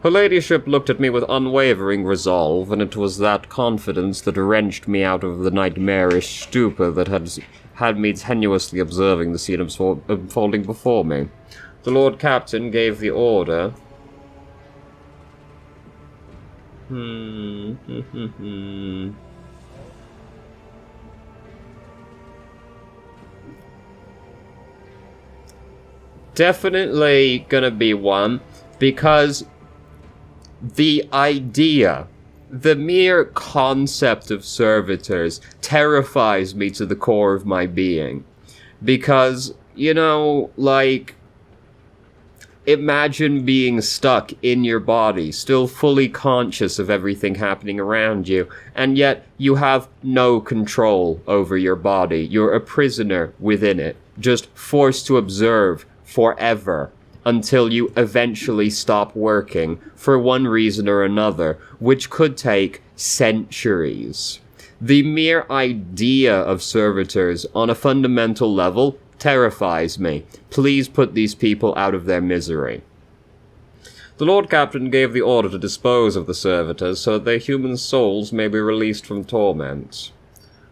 Her ladyship looked at me with unwavering resolve, and it was that confidence that wrenched me out of the nightmarish stupor that had me tenuously observing the scene unfolding before me. The Lord Captain gave the order. Definitely gonna be one, because the idea, the mere concept of servitors terrifies me to the core of my being. Because, you know, like, imagine being stuck in your body, still fully conscious of everything happening around you, and yet you have no control over your body. You're a prisoner within it, just forced to observe forever until you eventually stop working for one reason or another, which could take centuries. The mere idea of servitors on a fundamental level terrifies me. Please put these people out of their misery. The Lord Captain gave the order to dispose of the servitors so that their human souls may be released from torment.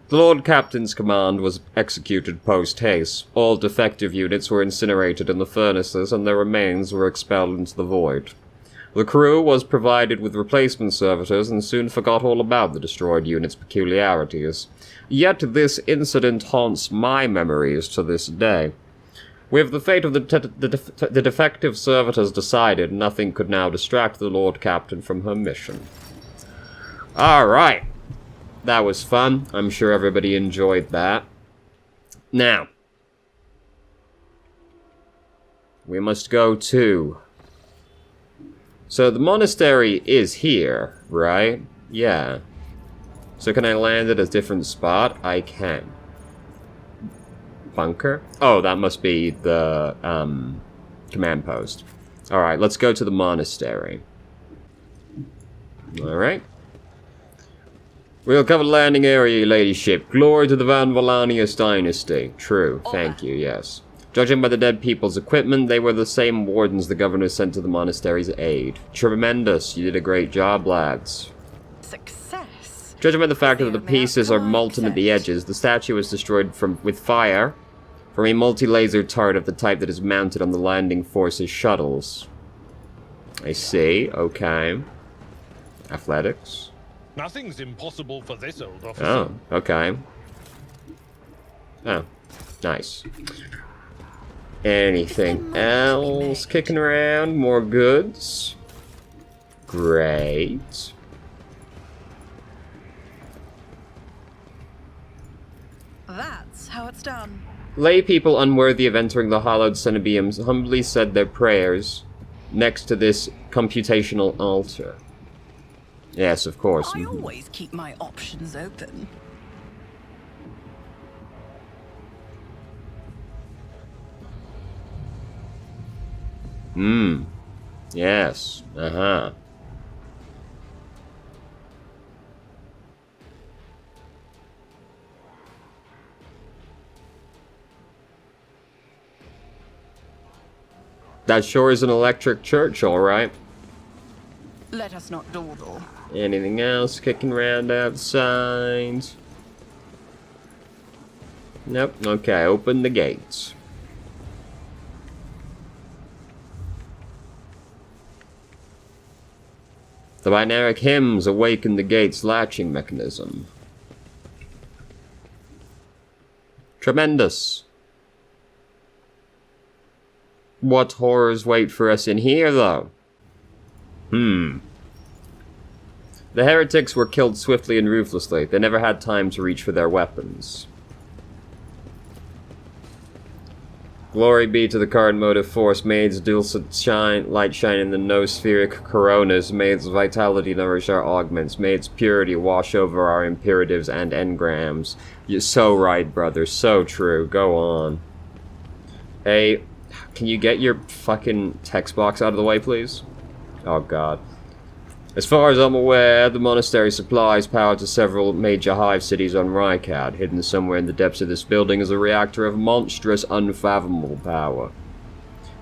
The Lord Captain's command was executed post-haste. All defective units were incinerated in the furnaces and their remains were expelled into the void. The crew was provided with replacement servitors and soon forgot all about the destroyed unit's peculiarities. Yet this incident haunts my memories to this day. With the fate of the defective servitors decided, nothing could now distract the Lord Captain from her mission. Alright. That was fun. I'm sure everybody enjoyed that. Now, we must go to... So the monastery is here, right? Yeah. So can I land at a different spot? I can. Bunker? Oh, that must be the command post. Alright, let's go to the monastery. Alright. We'll cover the landing area, your ladyship. Glory to the Van Valanius dynasty. True, thank you, yes. Judging by the dead people's equipment, they were the same wardens the governor sent to the monastery's aid. Tremendous. You did a great job, lads.
Success.
Judging by the fact that the pieces are molten at the edges, the statue was destroyed with fire from a multi-laser turret of the type that is mounted on the landing force's shuttles. I see. Okay. Athletics.
Nothing's impossible for this old officer.
Oh, okay. Oh, nice. Anything else kicking around? More goods? Great.
That's how it's done.
Lay people unworthy of entering the hallowed cenobiums humbly said their prayers next to this computational altar. Yes, of course.
I always keep my options open.
Yes. Uh-huh. That sure is an electric church, alright.
Let us not dawdle.
Anything else kicking around outside? Nope. Okay, open the gates. The binaric hymns awaken the gate's latching mechanism. Tremendous. What horrors wait for us in here, though? The heretics were killed swiftly and ruthlessly. They never had time to reach for their weapons. Glory be to the card motive force, Maid's dulcet shine, light shine in the no-spheric coronas, Maid's vitality nourish our augments, Maid's purity wash over our imperatives and engrams. You're so right, brother, so true, go on. Hey, can you get your fucking text box out of the way, please? Oh god. As far as I'm aware, the monastery supplies power to several major hive cities on Rykad. Hidden somewhere in the depths of this building is a reactor of monstrous, unfathomable power.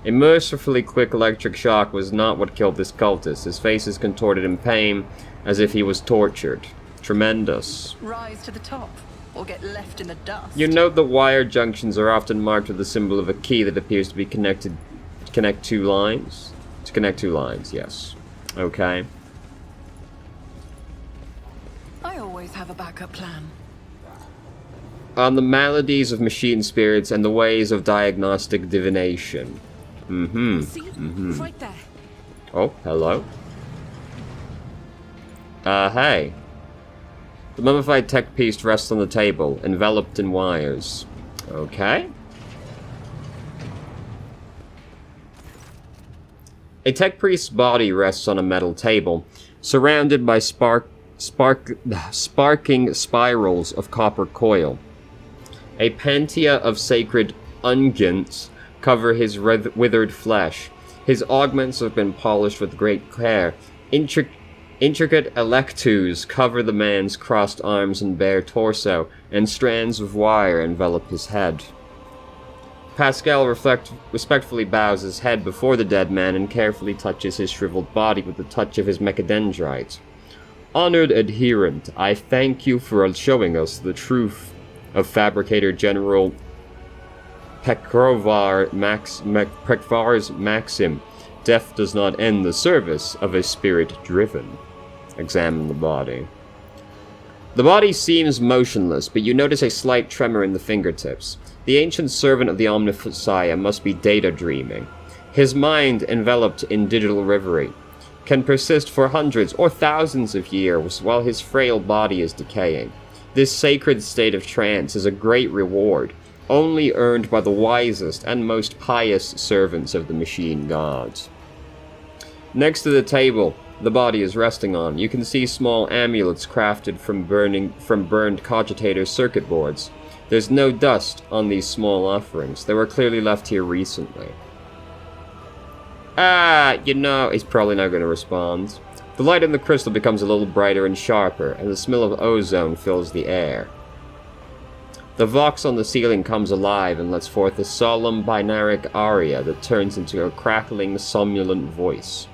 A mercifully quick electric shock was not what killed this cultist. His face is contorted in pain, as if he was tortured. Tremendous.
Rise to the top, or get left in the dust.
You note that wire junctions are often marked with the symbol of a key that appears to be connected to connect two lines? To connect two lines, yes. Okay.
I always have a backup plan.
On the maladies of machine spirits and the ways of diagnostic divination.
See? Right there.
Oh, hello. Hey. The mummified tech piece rests on the table, enveloped in wires. Okay. A tech priest's body rests on a metal table, surrounded by sparking spirals of copper coil. A pantia of sacred unguents cover his withered flesh. His augments have been polished with great care. Intricate electus cover the man's crossed arms and bare torso, and strands of wire envelop his head. Pascal respectfully bows his head before the dead man and carefully touches his shriveled body with the touch of his mechadendrite. Honored adherent, I thank you for showing us the truth of Fabricator General Pekvar's maxim. Death does not end the service of a spirit driven. Examine the body. The body seems motionless, but you notice a slight tremor in the fingertips. The ancient servant of the Omnissiah must be data dreaming. His mind, enveloped in digital reverie, can persist for hundreds or thousands of years while his frail body is decaying. This sacred state of trance is a great reward, only earned by the wisest and most pious servants of the machine gods. Next to the table the body is resting on, you can see small amulets crafted from burned cogitator circuit boards. There's no dust on these small offerings. They were clearly left here recently. He's probably not going to respond. The light in the crystal becomes a little brighter and sharper, and the smell of ozone fills the air. The vox on the ceiling comes alive and lets forth a solemn binaric aria that turns into a crackling, somnolent voice.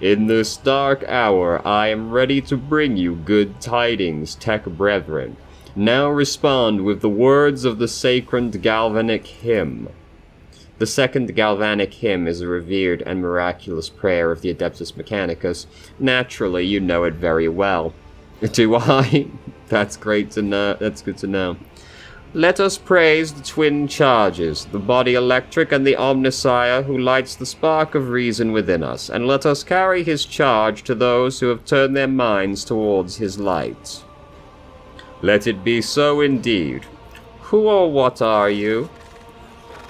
In this dark hour, I am ready to bring you good tidings, tech brethren. Now respond with the words of the sacred galvanic hymn. The second galvanic hymn is a revered and miraculous prayer of the Adeptus Mechanicus. Naturally, you know it very well. Do I? That's great to know. That's good to know. Let us praise the twin charges, the body electric and the Omnissiah who lights the spark of reason within us, and let us carry his charge to those who have turned their minds towards his light. Let it be so indeed. Who or what are you?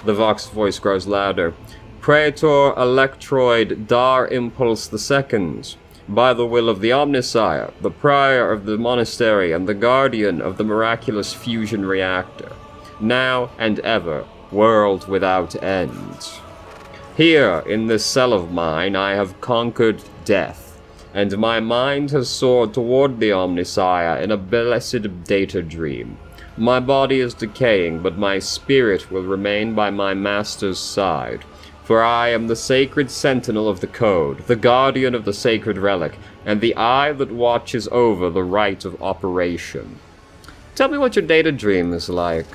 The Vox voice grows louder. Praetor Electroid Dar Impulse II. By the will of the Omnissiah, the prior of the monastery and the guardian of the miraculous fusion reactor. Now and ever, world without end. Here, in this cell of mine, I have conquered death. And my mind has soared toward the Omnissiah in a blessed data dream. My body is decaying, but my spirit will remain by my master's side. For I am the sacred sentinel of the code, the guardian of the sacred relic, and the eye that watches over the right of operation. Tell me what your data dream is like.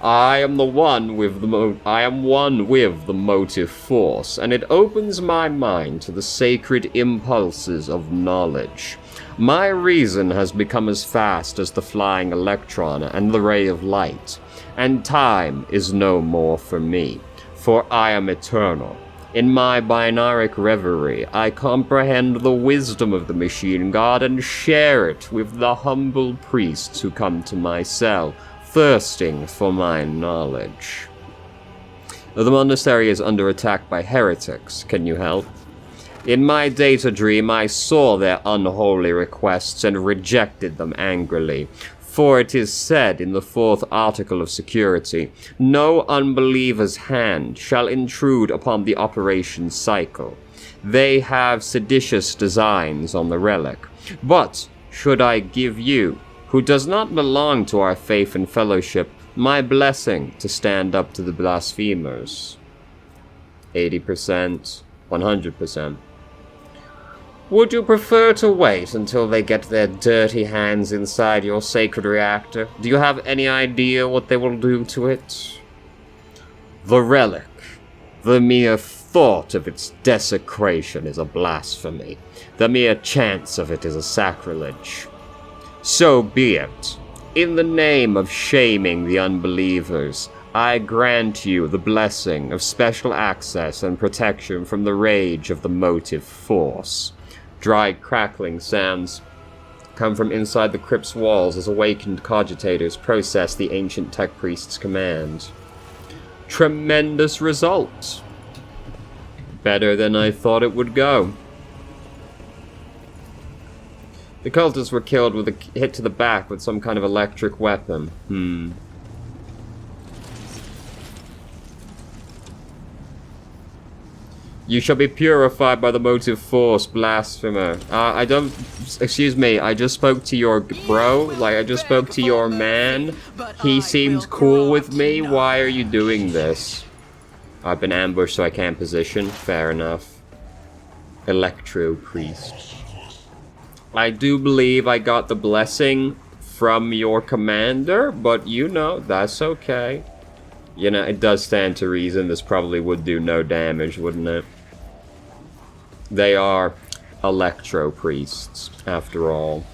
I am one with the motive force, and it opens my mind to the sacred impulses of knowledge. My reason has become as fast as the flying electron and the ray of light, and time is no more for me, for I am eternal. In my binaric reverie, I comprehend the wisdom of the machine god and share it with the humble priests who come to my cell, thirsting for my knowledge. The monastery is under attack by heretics. Can you help? In my data dream, I saw their unholy requests and rejected them angrily. For it is said in the 4th article of security, no unbeliever's hand shall intrude upon the operation cycle. They have seditious designs on the relic. But should I give you, who does not belong to our faith and fellowship, my blessing to stand up to the blasphemers? 80%, 100%. Would you prefer to wait until they get their dirty hands inside your sacred reactor? Do you have any idea what they will do to it? The relic. The mere thought of its desecration is a blasphemy. The mere chance of it is a sacrilege. So be it. In the name of shaming the unbelievers, I grant you the blessing of special access and protection from the rage of the motive force. Dry crackling sounds come from inside the crypt's walls as awakened cogitators process the ancient tech priest's command. Tremendous result. Better than I thought it would go. The cultists were killed with a hit to the back with some kind of electric weapon. You shall be purified by the motive force, blasphemer. I don't... Excuse me, I just spoke to your bro. Like, I just spoke to your man. He seemed cool with me. Why are you doing this? I've been ambushed so I can't position. Fair enough. Electro priest. I do believe I got the blessing from your commander, but you know, that's okay. You know, it does stand to reason this probably would do no damage, wouldn't it? They are electro priests, after all.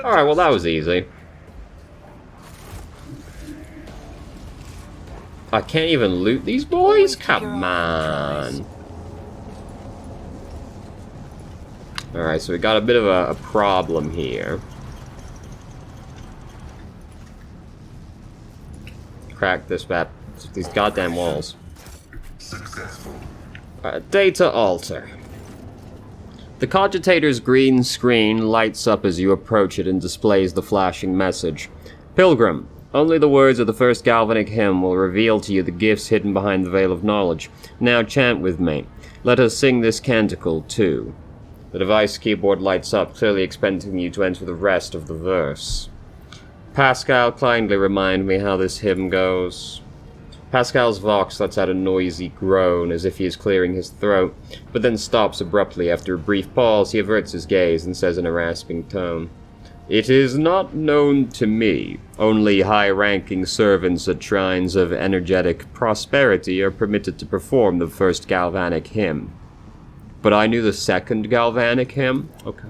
Alright, well that was easy. I can't even loot these boys? Come on. Alright, so we got a bit of a problem here. Crack this map. These goddamn walls.
Successful.
Data alter. The cogitator's green screen lights up as you approach it and displays the flashing message. Pilgrim, only the words of the first galvanic hymn will reveal to you the gifts hidden behind the veil of knowledge. Now chant with me. Let us sing this canticle, too. The device keyboard lights up, clearly expecting you to enter the rest of the verse. Pascal, kindly remind me how this hymn goes. Pascal's vox lets out a noisy groan as if he is clearing his throat, but then stops abruptly. After a brief pause, he averts his gaze and says in a rasping tone, "It is not known to me. Only high-ranking servants at shrines of energetic prosperity are permitted to perform the first galvanic hymn." But I knew the second galvanic hymn? Okay.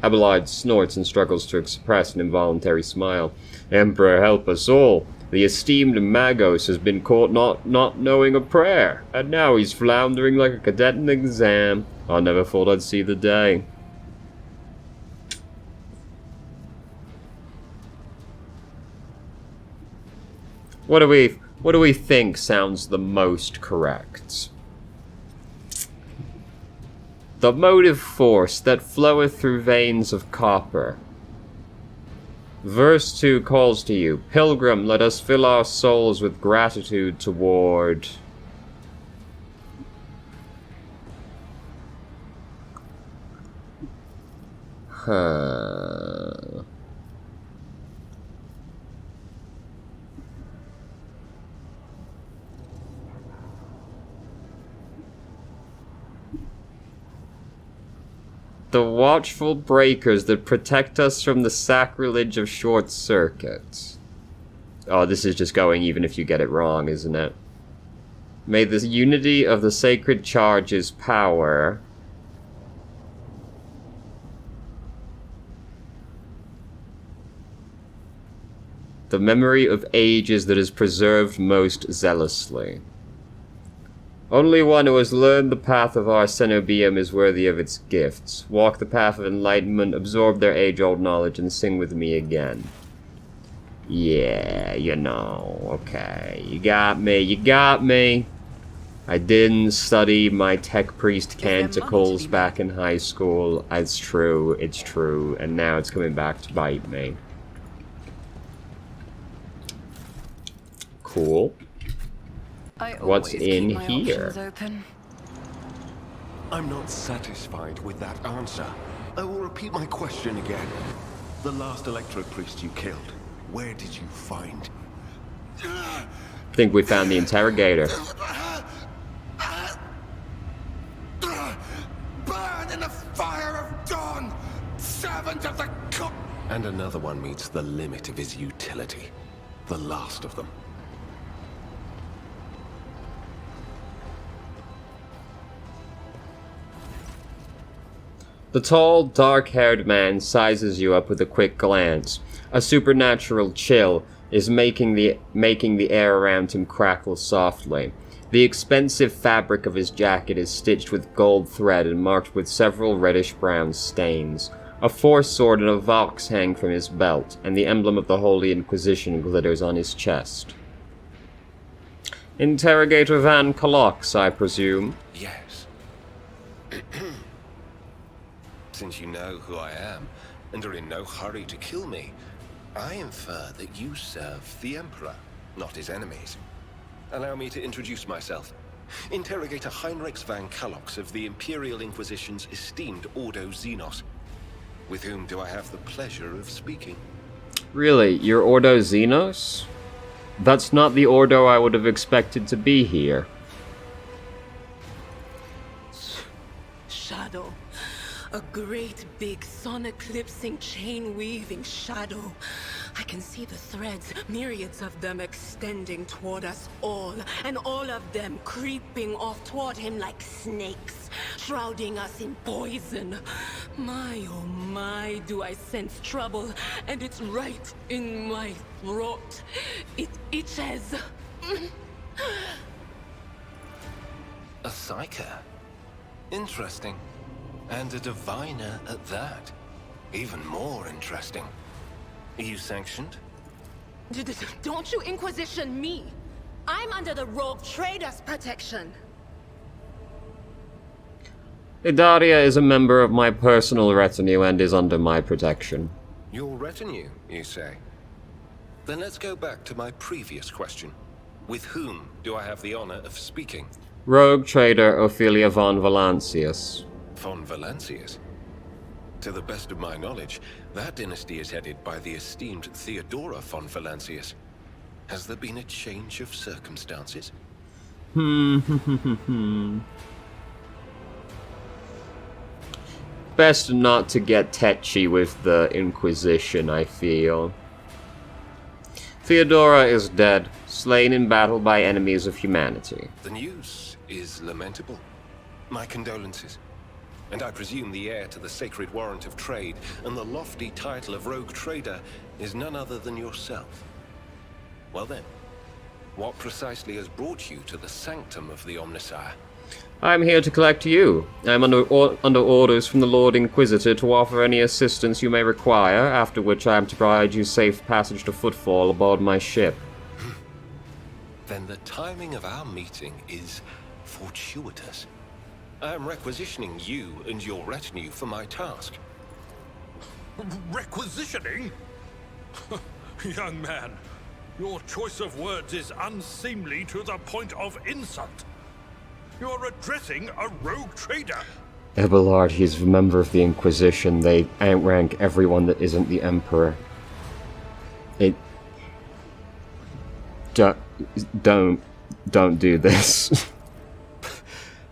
Abelard snorts and struggles to suppress an involuntary smile. "Emperor, help us all. The esteemed Magos has been caught not knowing a prayer, and now he's floundering like a cadet in an exam. I never thought I'd see the day." What do we think sounds the most correct? The motive force that floweth through veins of copper. Verse 2 calls to you, "Pilgrim, let us fill our souls with gratitude toward..." The watchful breakers that protect us from the sacrilege of short circuits. Oh, this is just going even if you get it wrong, isn't it? May the unity of the sacred charge's power the memory of ages that is preserved most zealously. Only one who has learned the path of our cenobium is worthy of its gifts. Walk the path of enlightenment, absorb their age-old knowledge, and sing with me again. Yeah, you know, okay. You got me. I didn't study my tech priest canticles back in high school. It's true, and now it's coming back to bite me. Cool. What's in here?
I'm not satisfied with that answer. I will repeat my question again. The last Electro Priest you killed, where did you find?
I think we found the interrogator.
Burn in the fire of dawn, servant of the cook. And another one meets the limit of his utility. The last of them.
The tall, dark-haired man sizes you up with a quick glance. A supernatural chill is making the air around him crackle softly. The expensive fabric of his jacket is stitched with gold thread and marked with several reddish-brown stains. A force sword and a vox hang from his belt, and the emblem of the Holy Inquisition glitters on his chest. Interrogator Van Calox, I presume.
Yes. Since you know who I am, and are in no hurry to kill me, I infer that you serve the Emperor, not his enemies. Allow me to introduce myself. Interrogator Heinrich Van Calox of the Imperial Inquisition's esteemed Ordo Xenos. With whom do I have the pleasure of speaking?
Really, you're Ordo Xenos? That's not the Ordo I would have expected to be here.
Shadow. A great big sun-eclipsing, chain-weaving shadow. I can see the threads, myriads of them extending toward us all, and all of them creeping off toward him like snakes, shrouding us in poison. My, oh my, do I sense trouble, and it's right in my throat. It itches.
A psyker. Interesting. And a diviner at that. Even more interesting. Are you sanctioned?
Don't you Inquisition me! I'm under the Rogue Trader's protection!
Idaria is a member of my personal retinue and is under my protection.
Your retinue, you say? Then let's go back to my previous question. With whom do I have the honor of speaking?
Rogue trader Ophelia von Valancius.
Von Valancius? To the best of my knowledge, that dynasty is headed by the esteemed Theodora von Valancius. Has there been a change of circumstances?
Best not to get tetchy with the Inquisition, I feel. Theodora is dead, slain in battle by enemies of humanity.
The news is lamentable. My condolences. And I presume the heir to the sacred warrant of trade and the lofty title of Rogue Trader is none other than yourself. Well then, what precisely has brought you to the sanctum of the Omnissiah?
I'm here to collect you. I'm under orders from the Lord Inquisitor to offer any assistance you may require, after which I am to provide you safe passage to footfall aboard my ship.
Then the timing of our meeting is fortuitous. I am requisitioning you and your retinue for my task.
Requisitioning? Young man, your choice of words is unseemly to the point of insult. You're addressing a rogue trader.
Abelard, he's a member of the Inquisition. They outrank everyone that isn't the Emperor. Don't do this.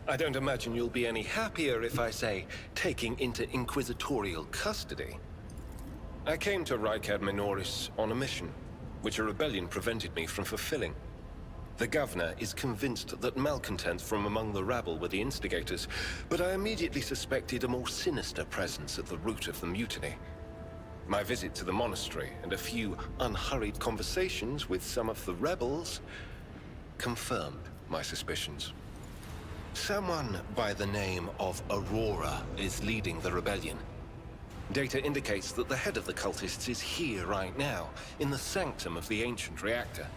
I don't imagine you'll be any happier if I say, taking into inquisitorial custody. I came to Rykad Minoris on a mission, which a rebellion prevented me from fulfilling. The governor is convinced that malcontents from among the rabble were the instigators, but I immediately suspected a more sinister presence at the root of the mutiny. My visit to the monastery and a few unhurried conversations with some of the rebels confirmed my suspicions. Someone by the name of Aurora is leading the rebellion. Data indicates that the head of the cultists is here right now, in the sanctum of the ancient reactor.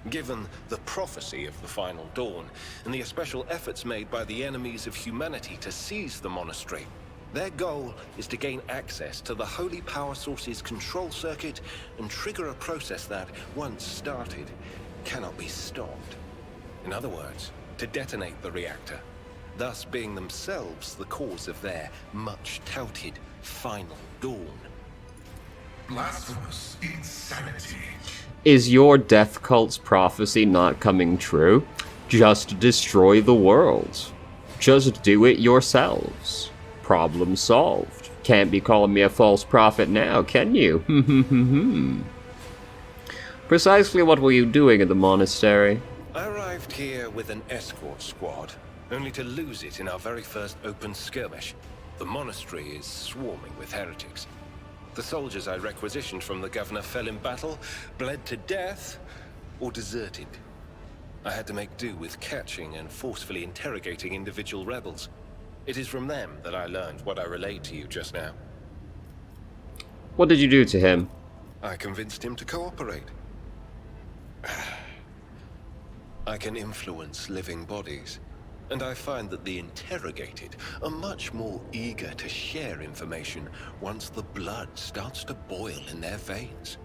Given the prophecy of the final dawn, and the special efforts made by the enemies of humanity to seize the monastery, their goal is to gain access to the holy power source's control circuit and trigger a process that, once started, cannot be stopped. In other words, to detonate the reactor. thus being themselves the cause of their much-touted final dawn.
Blasphemous insanity.
Is your death cult's prophecy not coming true? Just destroy the world. Just do it yourselves. Problem solved. Can't be calling me a false prophet now, can you? Precisely what were you doing at the monastery?
I arrived here with an escort squad, only to lose it in our very first open skirmish. The monastery is swarming with heretics. The soldiers I requisitioned from the governor fell in battle, bled to death, or deserted. I had to make do with catching and forcefully interrogating individual rebels. It is from them that I learned what I relayed to you just now.
What did you do to him?
I convinced him to cooperate. I can influence living bodies, and I find that the interrogated are much more eager to share information once the blood starts to boil in their veins.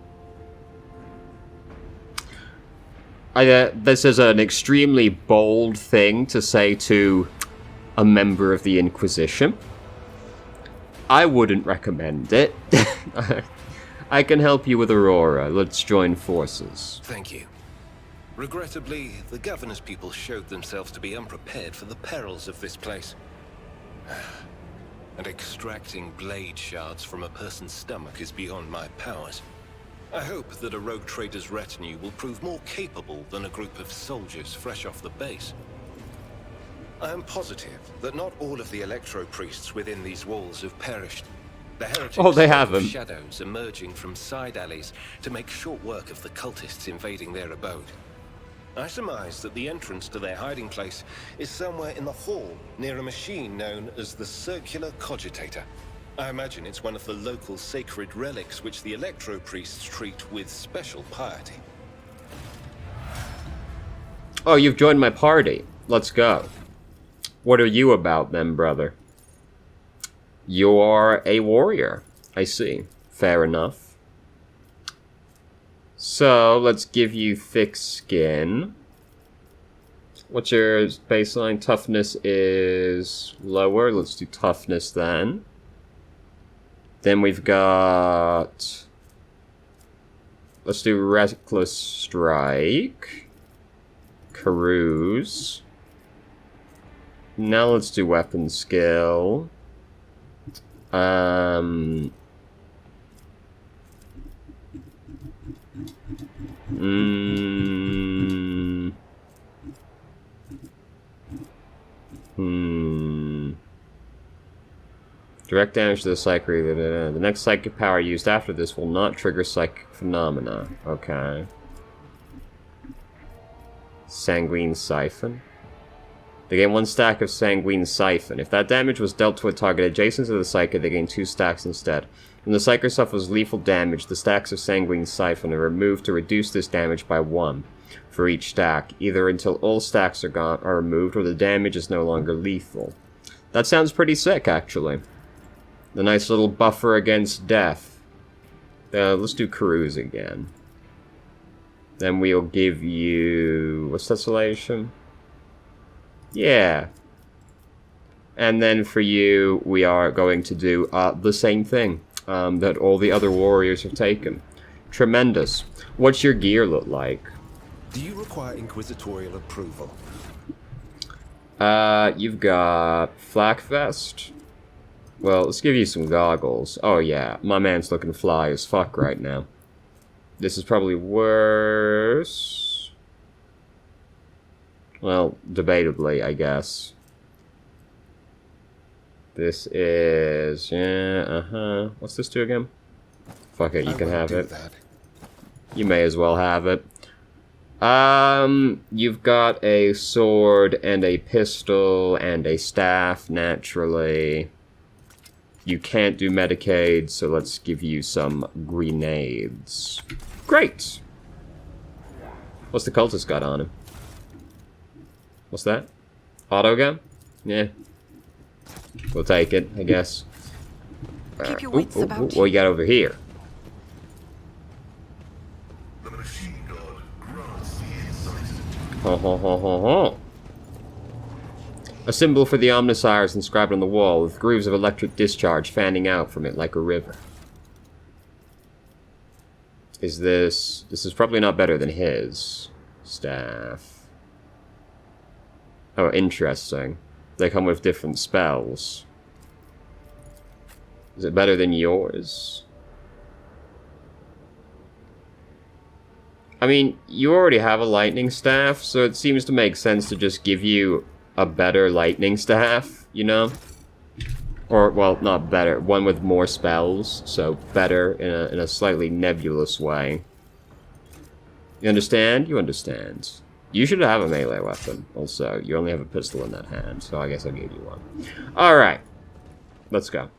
This is an extremely bold thing to say to a member of the Inquisition. I wouldn't recommend it. I can help you with Aurora. Let's join forces.
Thank you. Regrettably, the governor's people showed themselves to be unprepared for the perils of this place. And extracting blade shards from a person's stomach is beyond my powers. I hope that a rogue trader's retinue will prove more capable than a group of soldiers fresh off the base. I am positive that not all of the electro-priests within these walls have perished. The heretics
they
spoke
haven't.
of shadows emerging from side alleys to make short work of the cultists invading their abode. I surmise that the entrance to their hiding place is somewhere in the hall near a machine known as the Circular Cogitator. I imagine it's one of the local sacred relics which the electro-priests treat with special piety.
Oh, you've joined my party. Let's go. What are you about then, brother? You're a warrior. I see. Fair enough. So, let's give you thick skin. What's your baseline? Toughness is lower. Let's do toughness then. Then we've got... Let's do Reckless Strike. Carouse. Now let's do Weapon Skill. Direct damage to the psychic. The next psychic power used after this will not trigger psychic phenomena. Okay. Sanguine Siphon. They gain 1 stack of Sanguine Siphon. If that damage was dealt to a target adjacent to the Psyker, they gain 2 stacks instead. When the Psyker suffers lethal damage, the stacks of Sanguine Siphon are removed to reduce this damage by 1 for each stack, either until all stacks are removed or the damage is no longer lethal. That sounds pretty sick, actually. The nice little buffer against death. Let's do Carouse again. Then we'll give you... What's Desolation? Yeah. And then for you, we are going to do the same thing that all the other warriors have taken. Tremendous. What's your gear look like?
Do you require inquisitorial approval?
You've got Flak Vest. Well, let's give you some goggles. Oh yeah, my man's looking fly as fuck right now. This is probably worse. Well, debatably, I guess. This is... Yeah, What's this do again? Fuck it, you can have it. You may as well have it. You've got a sword and a pistol and a staff, naturally. You can't do Medicaid, so let's give you some grenades. Great! What's the cultist got on him? What's that? Auto gun? Yeah. We'll take it, I guess.
Keep your wits about
What you got over here?
The machine god grants the insight.
Ho ho ho ho ho. A symbol for the Omnissiah inscribed on the wall, with grooves of electric discharge fanning out from it like a river. Is this... This is probably not better than his staff. Oh, interesting. They come with different spells. Is it better than yours? I mean, you already have a lightning staff, so it seems to make sense to just give you a better lightning staff, you know? Or, well, not better, one with more spells, so better in a slightly nebulous way. You understand? You understand. You should have a melee weapon, also. You only have a pistol in that hand, so I guess I'll give you one. Alright. Let's go.